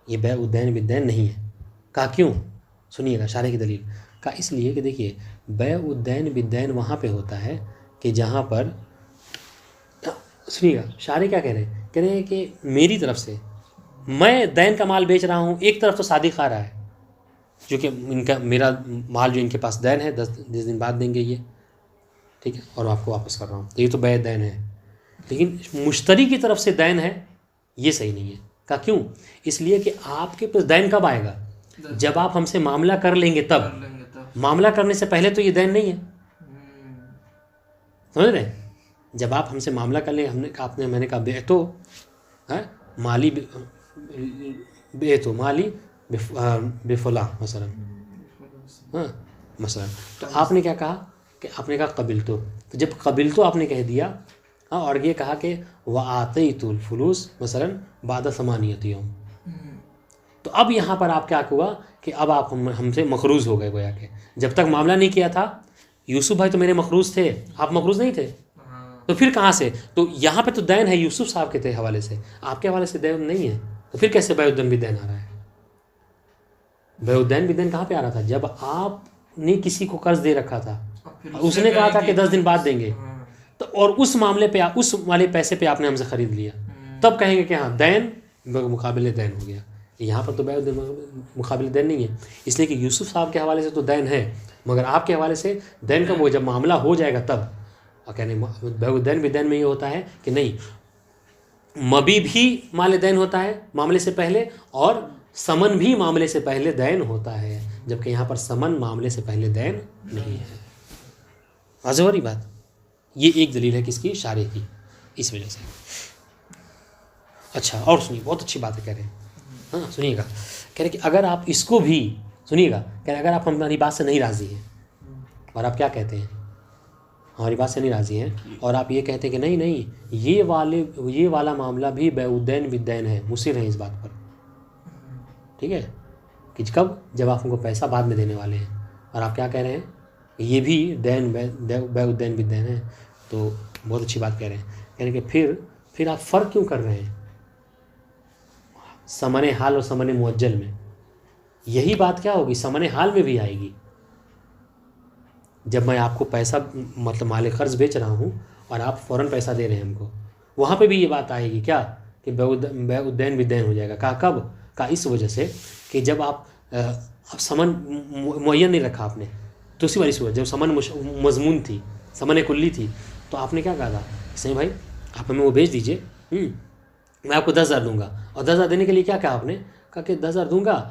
یہ بیع الدین بالدین نہیں ہے. کہا کیوں؟ سنیے گا شارع کی دلیل. کہا اس لیے کہ دیکھیے بیع الدین بالدین وہاں پہ ہوتا ہے کہ جہاں پر، سنیے گا شارع کیا کہہ رہے ہیں؟ کہہ رہے ہیں کہ میری طرف سے میں دین کا مال بیچ رہا ہوں، ایک طرف تو صادق آ رہا ہے جو کہ ان کا میرا مال جو ان کے پاس دین ہے 10 دن بعد دیں گے یہ، ٹھیک ہے، اور آپ کو واپس کر رہا ہوں، تو یہ تو بیع دین ہے. لیکن مشتری کی طرف سے دین ہے، یہ صحیح نہیں ہے. کہا کیوں؟ اس لیے کہ آپ کے پاس دین کب آئے گا؟ جب آپ ہم سے معاملہ کر لیں گے تب. معاملہ کرنے سے پہلے تو یہ دین نہیں ہے، سمجھ رہے ہیں؟ جب آپ ہم سے معاملہ کر لیں، میں نے کہا بیعتو مالی بیعتو مالی بفلاں مثلا، ہاں مثلا، تو آپ نے کیا کہا کہ آپ نے کہا قبلتو. تو جب قبلتو آپ نے کہہ دیا، ہاں، اور یہ کہا کہ وآتیت الفلوس مثلا بعد 8 یوم، تو اب یہاں پر آپ کیا ہوا کہ اب آپ ہم سے مقروض ہو گئے. گویا کہ جب تک معاملہ نہیں کیا تھا یوسف بھائی تو میرے مقروض تھے، آپ مقروض نہیں تھے، تو پھر کہاں سے؟ تو یہاں پہ تو دین ہے یوسف صاحب کے حوالے سے، آپ کے حوالے سے دین نہیں ہے، تو پھر کیسے بیع الدین بالدین آ رہا ہے؟ بیع الدین بالدین کہاں پہ آ رہا تھا؟ جب آپ نے کسی کو قرض دے رکھا تھا، اس نے کہا تھا کہ 10 دن بعد دیں گے، تو اور اس معاملے پہ اس والے پیسے پہ آپ نے ہم سے خرید لیا، تب کہیں گے کہ ہاں دین مقابل دین ہو گیا. یہاں پر تو بیع الدین مقابل دین نہیں ہے، اس لیے کہ یوسف صاحب کے حوالے سے تو دین ہے، مگر آپ کے حوالے سے دین کا وہ جب معاملہ ہو جائے گا تب. اور کہنے بیع الدین بالدین میں یہ ہوتا ہے کہ نہیں، مبی بھی مال دین ہوتا ہے معاملے سے پہلے، اور سمن بھی معاملے سے پہلے دین ہوتا ہے، جبکہ یہاں پر سمن معاملے سے پہلے دین نہیں ہے. واضح ہو رہی بات؟ یہ ایک دلیل ہے کس کی؟ شارع کی، اس وجہ سے. اچھا، اور سنیے، بہت اچھی باتیں کہہ رہے ہیں، ہاں سنیے گا. کہہ رہے کہ اگر آپ اس کو بھی سنیے گا، کہہ رہے اگر آپ ہماری بات سے نہیں راضی ہیں، اور آپ کیا کہتے ہیں؟ ہماری بات سے نہیں راضی ہیں، اور آپ یہ کہتے ہیں کہ نہیں یہ والا معاملہ بھی بیع الدین بالدین ہے، مصر ہیں اس بات پر، ٹھیک ہے، کہ کب؟ جب آپ ان کو پیسہ بعد میں دینے والے ہیں، اور آپ کیا کہہ رہے ہیں؟ یہ بھی دین بیع الدین بالدین ہے. تو بہت اچھی بات کہہ رہے ہیں. یعنی کہ پھر آپ فرق کیوں کر رہے ہیں ثمن حال اور ثمن مؤجل میں؟ یہی بات کیا ہوگی ثمن حال میں بھی آئے گی. جب میں آپ کو پیسہ مطلب مال قرض بیچ رہا ہوں اور آپ فوراً پیسہ دے رہے ہیں ہم کو، وہاں پہ بھی یہ بات آئے گی کیا کہ بیع الدین بالدین ہو جائے گا. کہا کب؟ کہا اس وجہ سے کہ جب آپ ثمن معین نہیں رکھا آپ نے، تو اسی والی صورت جب ثمن مضمون تھی، ثمن کلی تھی، تو آپ نے کیا کہا تھا؟ صحیح بھائی آپ ہمیں وہ بیچ دیجئے، میں آپ کو 10,000 دوں گا. اور 10,000 دینے کے لیے کیا کہا آپ نے؟ کہا کہ 10,000 دوں گا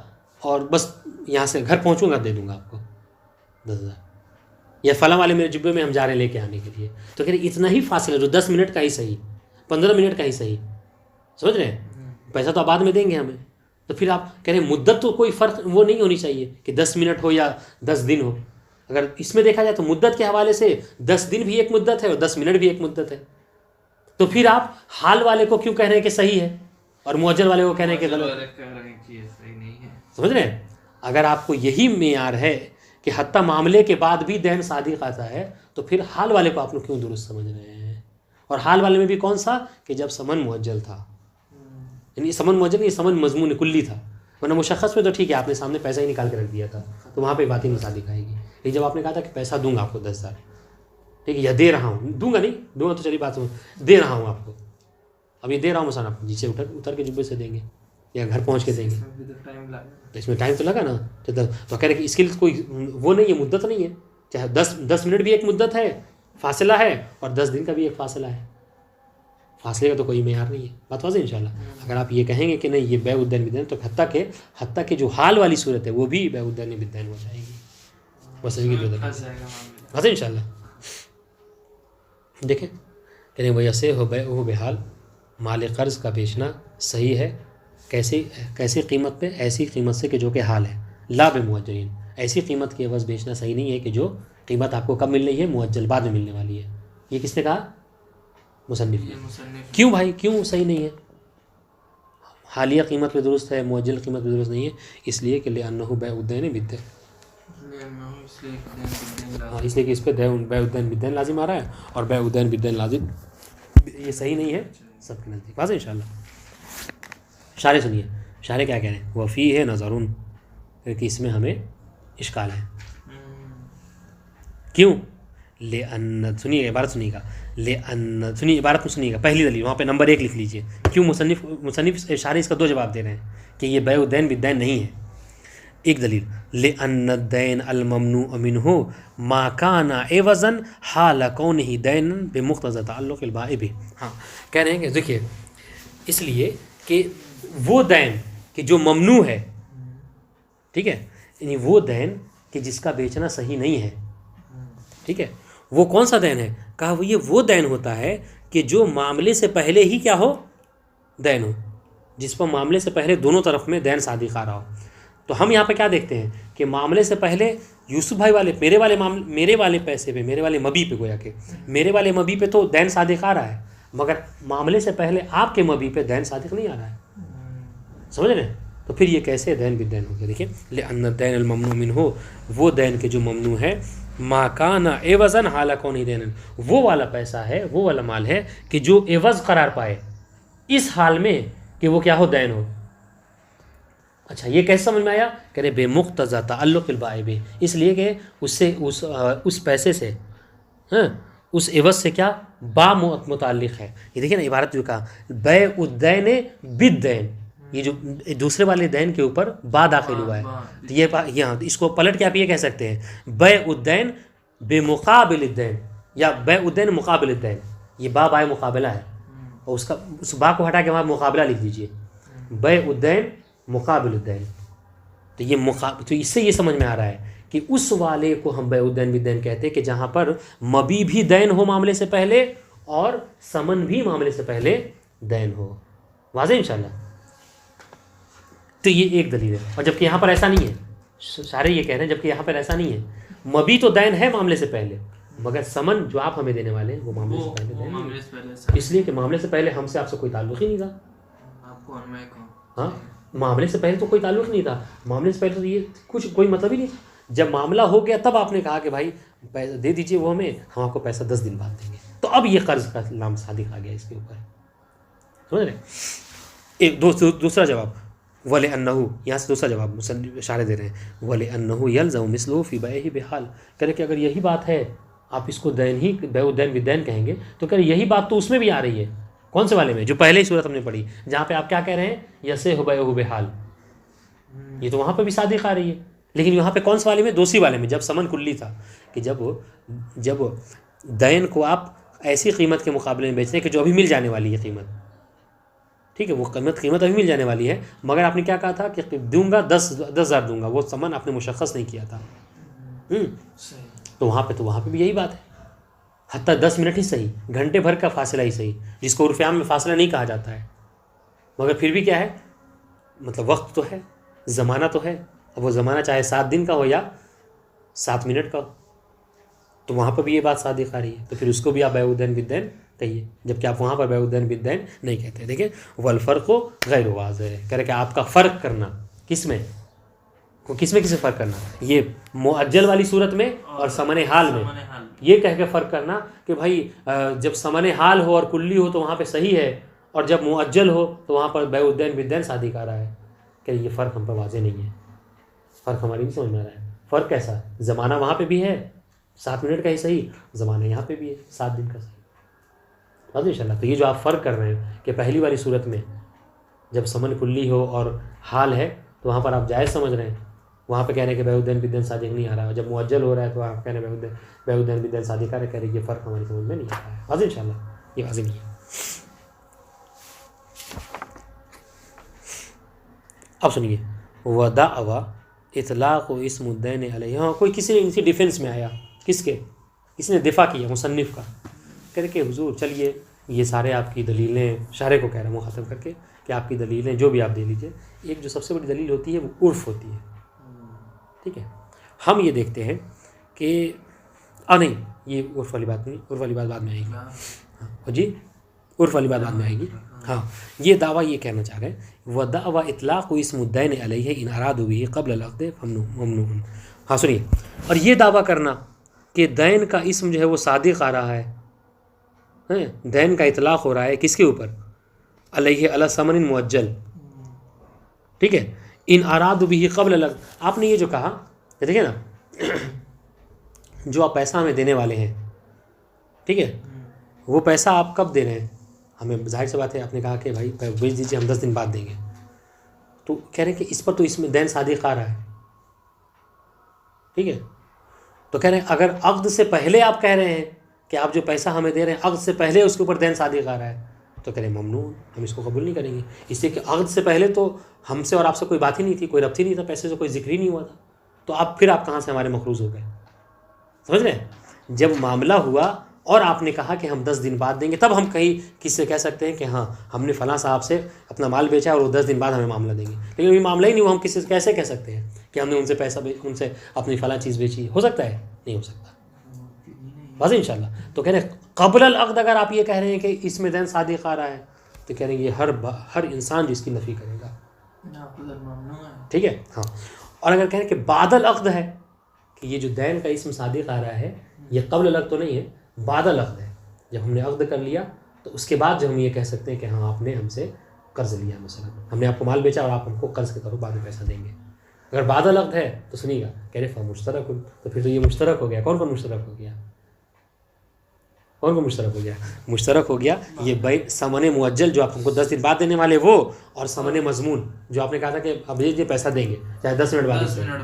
اور بس یہاں سے گھر پہنچوں گا دے دوں گا آپ کو 10,000، یا فلاں والے میرے جبے میں ہم جا رہے ہیں لے کے آنے کے لیے. تو کہہ رہے اتنا ہی فاصلہ جو 10 منٹ کا ہی صحیح، 15 منٹ کا ہی صحیح، سمجھ رہے ہیں؟ پیسہ تو آپ بعد میں دیں گے ہمیں. تو پھر آپ کہہ رہے ہیں مدت تو کوئی فرق وہ نہیں ہونی چاہیے کہ 10 منٹ ہو یا 10 دن ہو. اگر اس میں دیکھا جائے تو مدت کے حوالے سے 10 دن بھی ایک مدت ہے اور 10 منٹ بھی ایک مدت ہے. تو پھر آپ حال والے کو کیوں کہہ رہے ہیں کہ صحیح ہے اور مؤجل والے کو کہہ رہے ہیں کہ غلط؟ سمجھ رہے ہیں؟ اگر آپ کو یہی معیار ہے کہ حتیٰ معاملے کے بعد بھی دین صادق آتا ہے، تو پھر حال والے کو آپ لوگ کیوں درست سمجھ رہے ہیں؟ اور حال والے میں بھی کون سا؟ کہ جب ثمن مؤجل تھا، یعنی ثمن مؤجل یہ ثمن مضمون کلی تھا. ورنہ مشخص میں تو ٹھیک ہے آپ نے سامنے پیسہ ہی نکال کے رکھ دیا تھا تو وہاں پہ بات ہی نہیں صادق آئے گی. لیکن جب آپ نے کہا تھا کہ پیسہ دوں گا آپ کو 10,000، ٹھیک ہے، یا دے رہا ہوں، دوں گا نہیں، دوں گا تو چلی بات دے رہا ہوں آپ کو، اب یہ دے رہا ہوں مثلا آپ نیچے اتر کے جبے سے دیں گے یا گھر پہنچ کے دیں گے تو اس میں ٹائم تو لگا نا. تو کہہ رہے کہ اس کے لیے کوئی وہ نہیں ہے, مدت نہیں ہے, چاہے 10 منٹ بھی ایک مدت ہے, فاصلہ ہے, اور 10 دن کا بھی ایک فاصلہ ہے. فاصلے کا تو کوئی معیار نہیں ہے. بات واضح انشاءاللہ. اگر آپ یہ کہیں گے کہ نہیں یہ بیع الدین بالدین, تو حتیٰ کہ جو حال والی صورت ہے وہ بھی بیع الدین بالدین ہو جائے گی. بس کی جو واضح انشاءاللہ. دیکھیں کہ نہیں ویسے ہو بیع ہو بحال, مال قرض کا بیچنا صحیح ہے. کیسی قیمت پہ؟ ایسی قیمت سے کہ جو کہ حال ہے, لا بمؤجلین. ایسی قیمت کے عوض بیچنا صحیح نہیں ہے کہ جو قیمت آپ کو کب مل رہی ہے, مؤجل, بعد میں ملنے والی ہے. یہ کس نے کہا؟ مصنف نے. کیوں بھائی, کیوں صحیح نہیں ہے؟ حالیہ قیمت پہ درست ہے, مؤجل قیمت پہ درست نہیں ہے. اس لیے کہ لأنہ بیع الدین بالدین, اس لیے کہ اس پہ بیع الدین بالدین لازم آ رہا ہے, اور بیع الدین بالدین لازم یہ صحیح نہیں ہے سب کے نزدیک. واضح انشاءاللہ. شارح سنیے, شارح کیا کہہ رہے ہیں؟ وفی ہے نظرون, کہ اس میں ہمیں اشکال ہے. کیوں؟ لأن, سنیے عبارت سنیے گا, سنیے عبارت کو سنیے گا. پہلی دلیل وہاں پہ نمبر 1 لکھ لیجئے. کیوں مصنف شارح اس کا 2 جواب دے رہے ہیں کہ یہ بیع الدین بالدین نہیں ہے. ایک دلیل, لأن الدین الممنوع منہ ما کان عوضا حال کونہ دینا بمقتضی تعلق البائع بہ. ہاں کہہ رہے ہیں کہ دیکھیے اس لیے کہ وہ دین کہ جو ممنوع ہے, ٹھیک ہے, یعنی وہ دین کہ جس کا بیچنا صحیح نہیں ہے, ٹھیک ہے, وہ کون سا دین ہے؟ کہا وہ دین ہوتا ہے کہ جو معاملے سے پہلے ہی کیا ہو, دین ہو, جس پر معاملے سے پہلے دونوں طرف میں دین صادق آ رہا ہو. تو ہم یہاں پہ کیا دیکھتے ہیں کہ معاملے سے پہلے یوسف بھائی والے میرے والے پیسے پہ, میرے والے مبی پہ, گویا کہ میرے والے مبی پہ تو دین صادق آ رہا ہے, مگر معاملے سے پہلے آپ کے مبی پہ دین صادق نہیں آ رہا ہے. سمجھ رہے ہیں؟ تو پھر یہ کیسے دین بالدین ہو گیا؟ دیکھیں, لأن الدین الممنوع منہ, وہ دین کے جو ممنوع ہے, ما کان عوضا حال کونہ دینا, وہ والا پیسہ ہے, وہ والا مال ہے کہ جو عوض قرار پائے اس حال میں کہ وہ کیا ہو, دین ہو. اچھا یہ کیسے سمجھ میں آیا؟ کہہ رہے بے مقتضی تعلق البائع بہ, اس لیے کہ اس سے اس پیسے سے, ہاں, اس عوض سے کیا با متعلق ہے. یہ دیکھیں نا عبارت جو کہا, بیع الدین بالدین, یہ جو دوسرے والے دین کے اوپر با داخل ہوا ہے. تو یہ یہاں اس کو پلٹ کے آپ یہ کہہ سکتے ہیں بیع الدین بمقابل الدین, یا بیع الدین مقابل الدین. یہ با بائے مقابلہ ہے, اور اس با کو ہٹا کے وہاں مقابلہ لکھ دیجئے, بیع الدین مقابل الدین. تو اس سے یہ سمجھ میں آ رہا ہے کہ اس والے کو ہم بیع الدین بالدین کہتے ہیں کہ جہاں پر مبی بھی دین ہو معاملے سے پہلے, اور ثمن بھی معاملے سے پہلے دین ہو. واضح انشاءاللہ. تو یہ ایک دلیل ہے, اور جبکہ یہاں پر ایسا نہیں ہے. سارے یہ کہہ رہے ہیں جبکہ یہاں پر ایسا نہیں ہے. مبی تو دین ہے معاملے سے پہلے, مگر ثمن جو آپ ہمیں دینے والے ہیں وہ معاملے سے پہلے دین ہے. اس لیے کہ معاملے سے پہلے ہم سے آپ سے کوئی تعلق ہی نہیں تھا. ہاں, معاملے سے پہلے تو کوئی تعلق نہیں تھا. معاملے سے پہلے تو یہ کچھ کوئی مطلب ہی نہیں. جب معاملہ ہو گیا تب آپ نے کہا کہ بھائی پیسہ دے دیجئے, وہ ہمیں, ہم آپ کو پیسہ 10 دن بعد دیں گے. تو اب یہ قرض کا لام صادق آ گیا اس کے اوپر. سمجھ رہے؟ ایک دوسرا جواب, وَلِأَنَّهُ, یہاں سے دوسرا جواب اشارے دے رہے ہیں, وَلِأَنَّهُ يَلْزَمُ مِثْلُهُ فِي بَيْعِهِ بِحَالٍ. کہہ رہے کہ اگر یہی بات ہے, آپ اس کو دین ہی بیع الدین بالدین کہیں گے, تو کہہ رہے یہی بات تو اس میں بھی آ رہی ہے. کون سے والے میں؟ جو پہلے ہی صورت ہم نے پڑھی, جہاں پہ آپ کیا کہہ رہے ہیں, یسے ہو بیعہ بحال. یہ تو وہاں پہ بھی صادق آ رہی ہے, لیکن یہاں پہ کون سے والے میں؟ دوسری والے میں, جب ثمن کلی تھا, کہ جب دین کو آپ ایسی قیمت کے مقابلے میں بیچتے ہیں کہ جو ابھی مل جانے والی ہے قیمت, ٹھیک ہے, وہ قیمت ابھی مل جانے والی ہے, مگر آپ نے کیا کہا تھا کہ دوں گا 10,000 دوں گا, وہ ثمن آپ نے مشخص نہیں کیا تھا. تو وہاں پہ بھی یہی بات ہے. حتیٰ 10 منٹ ہی صحیح, گھنٹے بھر کا فاصلہ ہی صحیح, جس کو عرف عام میں فاصلہ نہیں کہا جاتا ہے, مگر پھر بھی کیا ہے, مطلب وقت تو ہے, زمانہ تو ہے. اب وہ زمانہ چاہے 7 دن کا ہو یا 7 منٹ کا ہو, تو وہاں پر بھی یہ بات صادق آ رہی ہے. تو پھر اس کو بھی آپ بیع الدین بالدین کہیے, جبکہ آپ وہاں پر بیع الدین بالدین نہیں کہتے. دیکھیں, والفرق غیر واضح ہے. کہہ رہے کہ آپ کا فرق کرنا کس میں فرق کرنا, یہ مؤجل والی صورت میں اور ثمن حال میں, یہ کہہ کے فرق کرنا کہ بھائی جب ثمن حال ہو اور کلی ہو تو وہاں پہ صحیح ہے, اور جب مؤجل ہو تو وہاں پر بیع الدین بالدین صادق آ رہا ہے. کہ یہ فرق ہم پر واضح نہیں ہے, فرق ہماری نہیں سمجھ میں آ رہا ہے. فرق کیسا؟ زمانہ وہاں پہ بھی ہے 7 منٹ کا ہی صحیح, زمانہ یہاں پہ بھی ہے 7 دن کا صحیح. ان شاء اللہ. تو یہ جو آپ فرق کر رہے ہیں کہ پہلی والی صورت میں جب سمن کلی ہو اور حال ہے تو وہاں پر آپ جائز سمجھ رہے ہیں, وہاں پہ کہہ رہے ہیں کہ بیع الدین بالدین صادق نہیں آ رہا, اور جب معجل ہو رہا ہے تو آپ کہہ رہے ہیں بیع الدین بالدین صادق آ رہا ہے, کہہ رہے ہیں یہ فرق ہماری سمجھ میں نہیں آ رہا ہے. واضح ان شاء اللہ, یہ واضح نہیں ہے. اب سنیے, ودعوی اطلاق و اسم الدین علیہ. ہاں کوئی کسی نے اسی ڈیفینس میں آیا, کس کے, کسی نے دفاع کیا مصنف کا, کہہ رہے کہ حضور چلیے یہ سارے آپ کی دلیلیں, شارح کو کہہ رہا ہوں مخاطب کر کے کہ آپ کی دلیلیں جو بھی آپ دے لیجیے, ایک جو سب سے بڑی دلیل ہوتی ہے وہ عرف ہوتی ہے. ٹھیک ہے, ہم یہ دیکھتے ہیں کہ نہیں یہ عرف والی بات نہیں, عرف والی بات بعد میں آئے گی. ہاں جی, عرف والی بات بعد میں آئے گی. ہاں یہ دعویٰ یہ کہنا چاہ رہے ہیں ودعوی اطلاق اسم الدین علیہ ان ارادوا به قبل العقد ممنوع. ہاں سنیے, اور یہ دعویٰ کرنا کہ دین کا اسم جو ہے وہ صادق آ رہا ہے, دین کا اطلاق ہو رہا ہے کس کے اوپر, علیہ علی ثمن مؤجل. ٹھیک ہے, ان ارادوا به قبل العقد. آپ نے یہ جو کہا دیکھیں نا, جو آپ پیسہ ہمیں دینے والے ہیں, ٹھیک ہے, وہ پیسہ آپ کب دے رہے ہیں ہمیں, ظاہر سی بات ہے آپ نے کہا کہ بھائی بھیج دیجیے ہم 10 دن بعد دیں گے, تو کہہ رہے ہیں کہ اس پر تو اس میں دین صادق آ رہا ہے. ٹھیک ہے, تو کہہ رہے ہیں اگر عقد سے پہلے آپ کہہ رہے ہیں کہ آپ جو پیسہ ہمیں دے رہے ہیں عقد سے پہلے اس کے اوپر دین صادق آ رہا ہے, تو کہہ رہے ہیں ممنوع, ہم اس کو قبول نہیں کریں گے. اس لیے کہ عقد سے پہلے تو ہم سے اور آپ سے کوئی بات ہی نہیں تھی, کوئی ربط ہی نہیں تھا, پیسے سے کوئی ذکر ہی نہیں ہوا تھا, تو آپ پھر آپ کہاں سے ہمارے مقروض ہو گئے. سمجھ رہے ہیں, جب معاملہ ہوا اور آپ نے کہا کہ ہم 10 دن بعد دیں گے, تب ہم کہیں کس سے کہہ سکتے ہیں کہ ہاں ہم نے فلاں صاحب سے اپنا مال بیچا اور وہ 10 دن بعد ہمیں معاملہ دیں گے. لیکن ابھی معاملہ ہی نہیں ہوا, ہم کسی سے کیسے کہہ سکتے ہیں کہ ہم نے ان سے پیسہ ان سے اپنی فلاں چیز بیچی. ہو سکتا ہے, نہیں ہو سکتا. واضح انشاءاللہ. تو کہہ رہے ہیں قبل العقد اگر آپ یہ کہہ رہے ہیں کہ اس میں دین صادق آ رہا ہے, تو کہہ رہے ہیں یہ ہر انسان جس کی نفی کرے گا. ٹھیک ہے, ہاں. اور اگر کہہ رہے ہیں کہ بعد العقد ہے, کہ یہ جو دین کا اسم صادق آ رہا ہے یہ قبل العقد تو نہیں ہے, بعد العقد ہے. جب ہم نے عقد کر لیا تو اس کے بعد جو ہم یہ کہہ سکتے ہیں کہ ہاں آپ نے ہم سے قرض لیا, مثلا ہم نے آپ کو مال بیچا اور آپ ہم کو قرض کے طور پر بعد میں پیسہ دیں گے. اگر بعد العقد ہے تو سنیے گا, کہہ رہے فمشترک, تو پھر تو یہ مشترک ہو گیا. کون کون مشترک ہو گیا, کون کون مشترک ہو گیا, مشترک ہو گیا یہ بھائی ثمن مؤجل جو آپ ہم کو 10 دن بعد دینے والے وہ, اور ثمن مضمون جو آپ نے کہا تھا کہ اب یہ پیسہ دیں گے چاہے 10 منٹ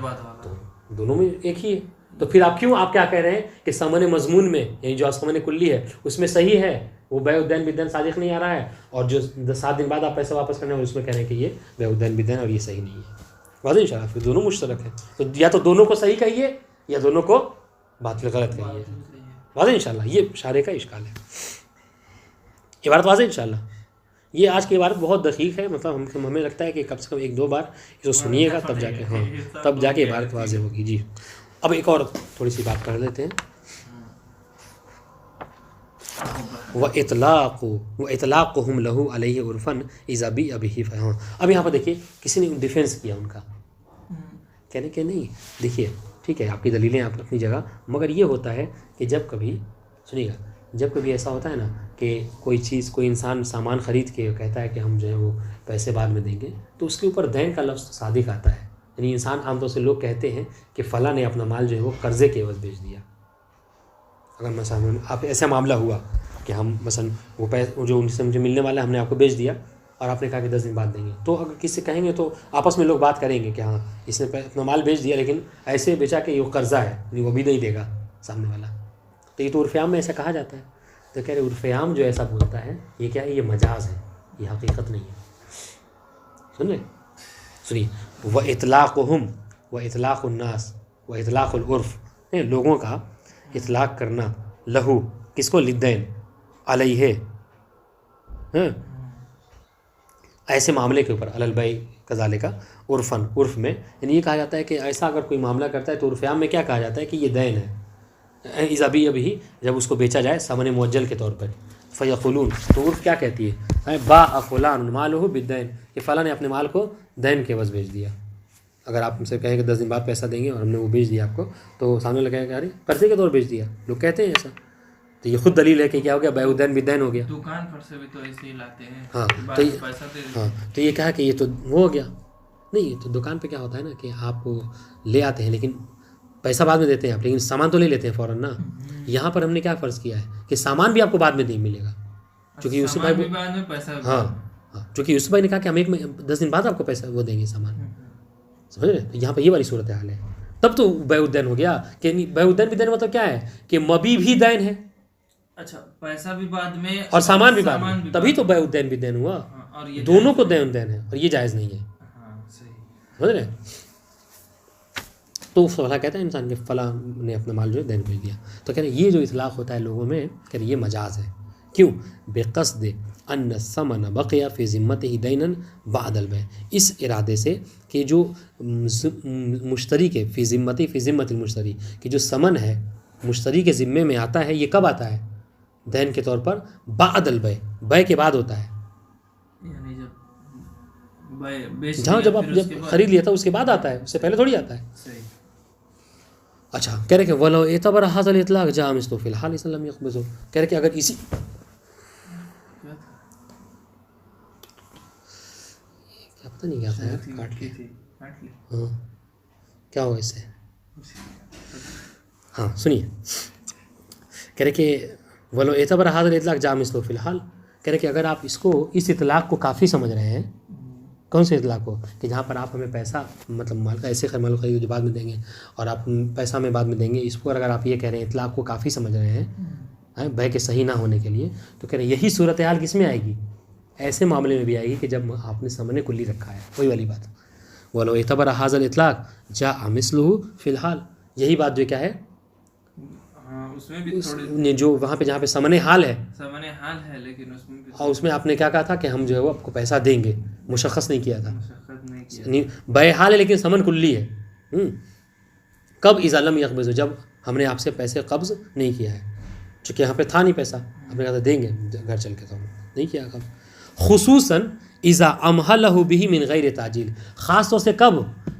بعد, تو دونوں میں ایک ہی ہے. تو پھر آپ کیوں آپ کیا کہہ رہے ہیں کہ ثمن مضمون میں یعنی جو ثمن کلی ہے اس میں صحیح ہے, وہ بیع الدین بالدین صادق نہیں آ رہا ہے, اور جو 7 دن بعد آپ پیسہ واپس کرنے ہیں اس میں کہہ رہے ہیں کہ یہ بیع الدین بالدین اور یہ صحیح نہیں ہے. واضح ان شاء اللہ, پھر دونوں مشترک ہیں, تو یا تو دونوں کو صحیح کہیے یا دونوں کو باطل غلط کہیے. واضح ان شاء اللہ, یہ شارح کا اشکال ہے. عبارت واضح ان شاء اللہ. یہ آج کی عبارت بہت دقیق ہے, مطلب ہمیں لگتا ہے کہ کم سے کم 1-2 بار اس کو سنیے گا تب جا کے, ہاں تب جا کے عبارت واضح ہوگی. جی اب ایک اور تھوڑی سی بات کر لیتے ہیں. وَإِطْلَاقُهُمْ لَهُ عَلَيْهِ عُرْفًا إِذَا بِئَ بِهِ. ہاں اب یہاں پر دیکھیے کسی نے ڈیفینس کیا ان کا, کہنے کہ نہیں دیکھیے ٹھیک ہے آپ کی دلیلیں آپ اپنی جگہ, مگر یہ ہوتا ہے کہ جب کبھی سنیے گا, جب کبھی ایسا ہوتا ہے نا کہ کوئی چیز کوئی انسان سامان خرید کے کہتا ہے کہ ہم جو ہے وہ پیسے بعد میں دیں گے, تو اس کے اوپر دین کا لفظ صادق آتا ہے. یعنی انسان عام طور سے لوگ کہتے ہیں کہ فلاں نے اپنا مال جو ہے وہ قرضے کے عوض بیچ دیا. اگر مثلا آپ ایسا معاملہ ہوا کہ ہم مثلا وہ جو ان سے مجھے ملنے والا ہے ہم نے آپ کو بیچ دیا اور آپ نے کہا کہ 10 دن بعد دیں گے, تو اگر کسی سے کہیں گے تو آپس میں لوگ بات کریں گے کہ ہاں اس نے اپنا مال بیچ دیا لیکن ایسے بیچا کہ یہ قرضہ ہے, یعنی وہ بھی نہیں دے گا سامنے والا. تو یہ تو عرف عام میں ایسا کہا جاتا ہے. تو کہہ رہے عرف عام جو ایسا بولتا ہے یہ کیا ہے, یہ مجاز ہے, یہ حقیقت نہیں ہے. سن رہے سنیے, وَإِطْلَاقُهُمْ وَإِطْلَاقُ النَّاسِ وَإِطْلَاقُ الْعُرْف, لوگوں کا اطلاق کرنا لہو کس کو, للدین علیہ, ایسے معاملے کے اوپر, علی البیع کذالک عرفاً, عرف میں یعنی یہ کہا جاتا ہے کہ ایسا اگر کوئی معاملہ کرتا ہے تو عرف عام میں کیا کہا جاتا ہے کہ یہ دین ہے. اذا بِئَ بِهِ, جب اس کو بیچا جائے ثمن مؤجل کے طور پر, فیقولون, تو عرف کیا کہتی ہے, باع فلان مالہ بالدین, کہ فلاں نے اپنے مال کو دین کے عوض بیچ دیا. اگر آپ ہم سے کہیں کہ 10 دن بعد پیسہ دیں گے اور ہم نے وہ بیچ دیا آپ کو, تو سامنے لگا کہ ارے قرضے کے طور بیچ دیا, لوگ کہتے ہیں ایسا. تو یہ خود دلیل ہے کہ کیا ہو گیا, بیع الدین بالدین ہو گیا. دکان پر سے بھی تو ایسے ہی لاتے ہیں, ہاں تو پیسہ دے دیتے. ہاں تو یہ کہا کہ یہ تو وہ ہو گیا. نہیں, تو دکان پہ کیا ہوتا ہے نا کہ آپ لے آتے ہیں لیکن پیسہ بعد میں دیتے ہیں آپ, لیکن سامان تو لے لیتے ہیں فوراً نا. یہاں پر ہم نے کیا فرض کیا ہے کہ سامان بھی آپ کو بعد میں نہیں ملے گا, چونکہ یوسف سامان بھائی بھی بعد میں پیسہ بھی ہاں ہاں چونکہ یوسف بھائی نے کہا کہ ہم 10 دن بعد آپ کو پیسہ وہ دیں گے سامان، سمجھ رہے؟ تو یہاں پہ یہ والی صورت حال ہے، تب تو بیع الدین ہو گیا کہ بیع الدین بھی دین مطلب کیا ہے کہ مبی بھی دین ہے اچھا پیسہ بھی بعد میں اور سامان بھی بعد میں، تبھی تو بیع الدین بھی دین ہوا، اور یہ دونوں کو دین ہے اور یہ جائز نہیں ہے، ہاں صحیح. سمجھ رہے؟ تو فلاں کہتا ہے انسان کے فلاں نے اپنا مال جو ہے دین بھیج دیا، تو کہہ رہے یہ جو اطلاق ہوتا ہے لوگوں میں کہہ رہے یہ مجاز ہے. کیوں؟ بقصد ان الثمن بقي في ذمته دینا بعد البيع، اس ارادے سے کہ جو مشتری کے فی ذمت المشتری کہ جو ثمن ہے مشتری کے ذمے میں آتا ہے، یہ کب آتا ہے؟ دین کے طور پر بعد البيع، بیع کے بعد ہوتا ہے. یعنی جب بیچ جہاں جب آپ جب خرید لیا تھا اس کے بعد آتا ہے، اس سے پہلے تھوڑی آتا ہے. صحیح. اچھا کہہ رہے کہ ولو اعتبر هذا الاطلاق جاء مثله في الحال اسلام يقبضه، کہہ رہے کہ اگر اسی کیا پتہ نہیں کیا تھا یار، کاٹ لیا. ہاں کیا ہوا اس سے؟ ہاں سنیے، کہہ رہے کہ ولو اعتبر هذا الاطلاق جاء مثله في الحال، کہہ رہے کہ اگر آپ اس اطلاق کو کافی سمجھ رہے ہیں، کون سے اطلاق کو کہ جہاں پر آپ ہمیں پیسہ مطلب مال کا ایسے مال خرید جو بعد میں دیں گے اور آپ پیسہ ہمیں بعد میں دیں گے، اس کو اگر آپ یہ کہہ رہے ہیں اطلاق کو کافی سمجھ رہے ہیں بیع کے صحیح نہ ہونے کے لیے، تو کہہ رہے ہیں یہی صورتحال کس میں آئے گی؟ ایسے معاملے میں بھی آئے گی کہ جب آپ نے ثمن کلی رکھا ہے، وہی والی بات. ولو اعتبر هذا الاطلاق جاء مثله فی الحال، یہی بات جو کیا ہے اس میں بھی تھوڑی جو وہاں پہ جہاں پہ ثمن حال ہے، سمن حال ہے لیکن اس میں بھی اور اس میں آپ نے کیا کہا تھا کہ ہم جو ہے وہ آپ کو پیسہ دیں گے، مشخص نہیں کیا تھا، مشقت نہیں کیا. بیع حال ہے لیکن ثمن کلی ہے. کب اذا لم یقبض، جب ہم نے آپ سے پیسے قبض نہیں کیا ہے، چونکہ یہاں پہ تھا نہیں پیسہ، ہم نے کہا تھا دیں گے گھر چل کے، تو ہم نہیں کیا قبض. خصوصاً اذا امہلہ به من غیر تعجیل، خاص طور سے کب؟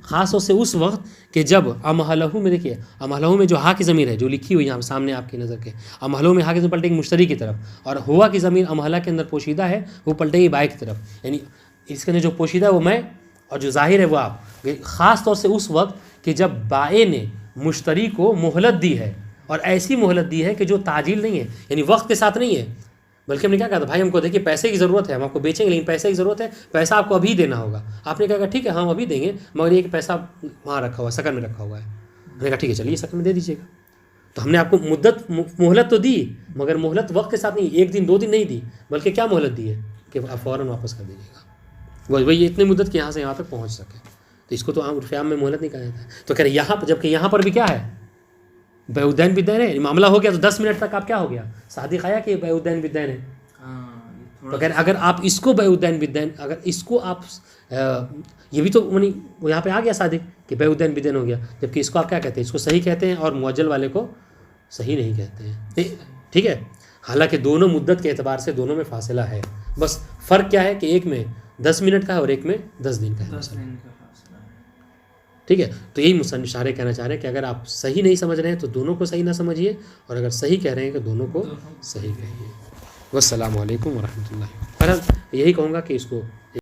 خاص طور سے اس وقت کہ جب امہلہ میں، دیکھیے امہلہ میں جو ہا کی ضمیر ہے جو لکھی ہوئی یہاں سامنے آپ کی نظر کے، امہلہ میں ہا کی ضمیر پلٹے گی مشتری کی طرف، اور ہوا کی ضمیر امہلہ کے اندر پوشیدہ ہے وہ پلٹے گی بائع کی طرف، یعنی اس کے اندر جو پوشیدہ ہے وہ میں اور جو ظاہر ہے وہ آپ. خاص طور سے اس وقت کہ جب بائع نے مشتری کو مہلت دی ہے، اور ایسی مہلت دی ہے کہ جو تعجیل نہیں ہے، یعنی وقت کے ساتھ نہیں ہے، بلکہ ہم نے کیا کہا تھا بھائی ہم کو دیکھیے پیسے کی ضرورت ہے، ہم آپ کو بیچیں گے لیکن پیسے کی ضرورت ہے، پیسہ آپ کو ابھی دینا ہوگا. آپ نے کہا ٹھیک ہے ہم ابھی دیں گے، مگر یہ کہ پیسہ وہاں رکھا ہوا ہے، سکن میں رکھا ہوا ہے. ہم نے کہا ٹھیک ہے چلیے سکن میں دے دیجیے گا. تو ہم نے آپ کو مہلت تو دی، مگر مہلت وقت کے ساتھ نہیں، 1 دن 2 دن نہیں دی، بلکہ کیا مہلت دی ہے کہ آپ فوراً واپس کر دیجیے گا، وہی اتنی مدت کہ یہاں سے یہاں تک پہنچ سکے. تو اس کو تو عرف عام میں مہلت نہیں کہا جاتا ہے. تو کہہ رہے یہاں پر، جبکہ یہاں پر بھی کیا ہے بیع الدین بالدین ہے، معاملہ ہو گیا تو 10 منٹ تک آپ کیا ہو گیا صادق آیا کہ بیع الدین بالدین ہے. تو اگر آپ اس کو بیع الدین بالدین، اگر اس کو آپ یہ بھی تو یہاں پہ آ گیا صادق کہ بیع الدین بالدین ہو گیا، جبکہ اس کو آپ کیا کہتے ہیں؟ اس کو صحیح کہتے ہیں اور معجل والے کو صحیح نہیں کہتے ہیں. ٹھیک ہے، حالانکہ دونوں مدت کے اعتبار سے دونوں میں فاصلہ ہے، بس فرق کیا ہے کہ ایک میں 10 منٹ کا ہے اور ایک میں 10 دن کا ہے. ٹھیک ہے، تو یہی مصنف شارح کہنا چاہ رہے ہیں کہ اگر آپ صحیح نہیں سمجھ رہے ہیں تو دونوں کو صحیح نہ سمجھیے، اور اگر صحیح کہہ رہے ہیں کہ دونوں کو صحیح کہیے. والسلام علیکم ورحمۃ اللہ. بہرحال یہی کہوں گا کہ اس کو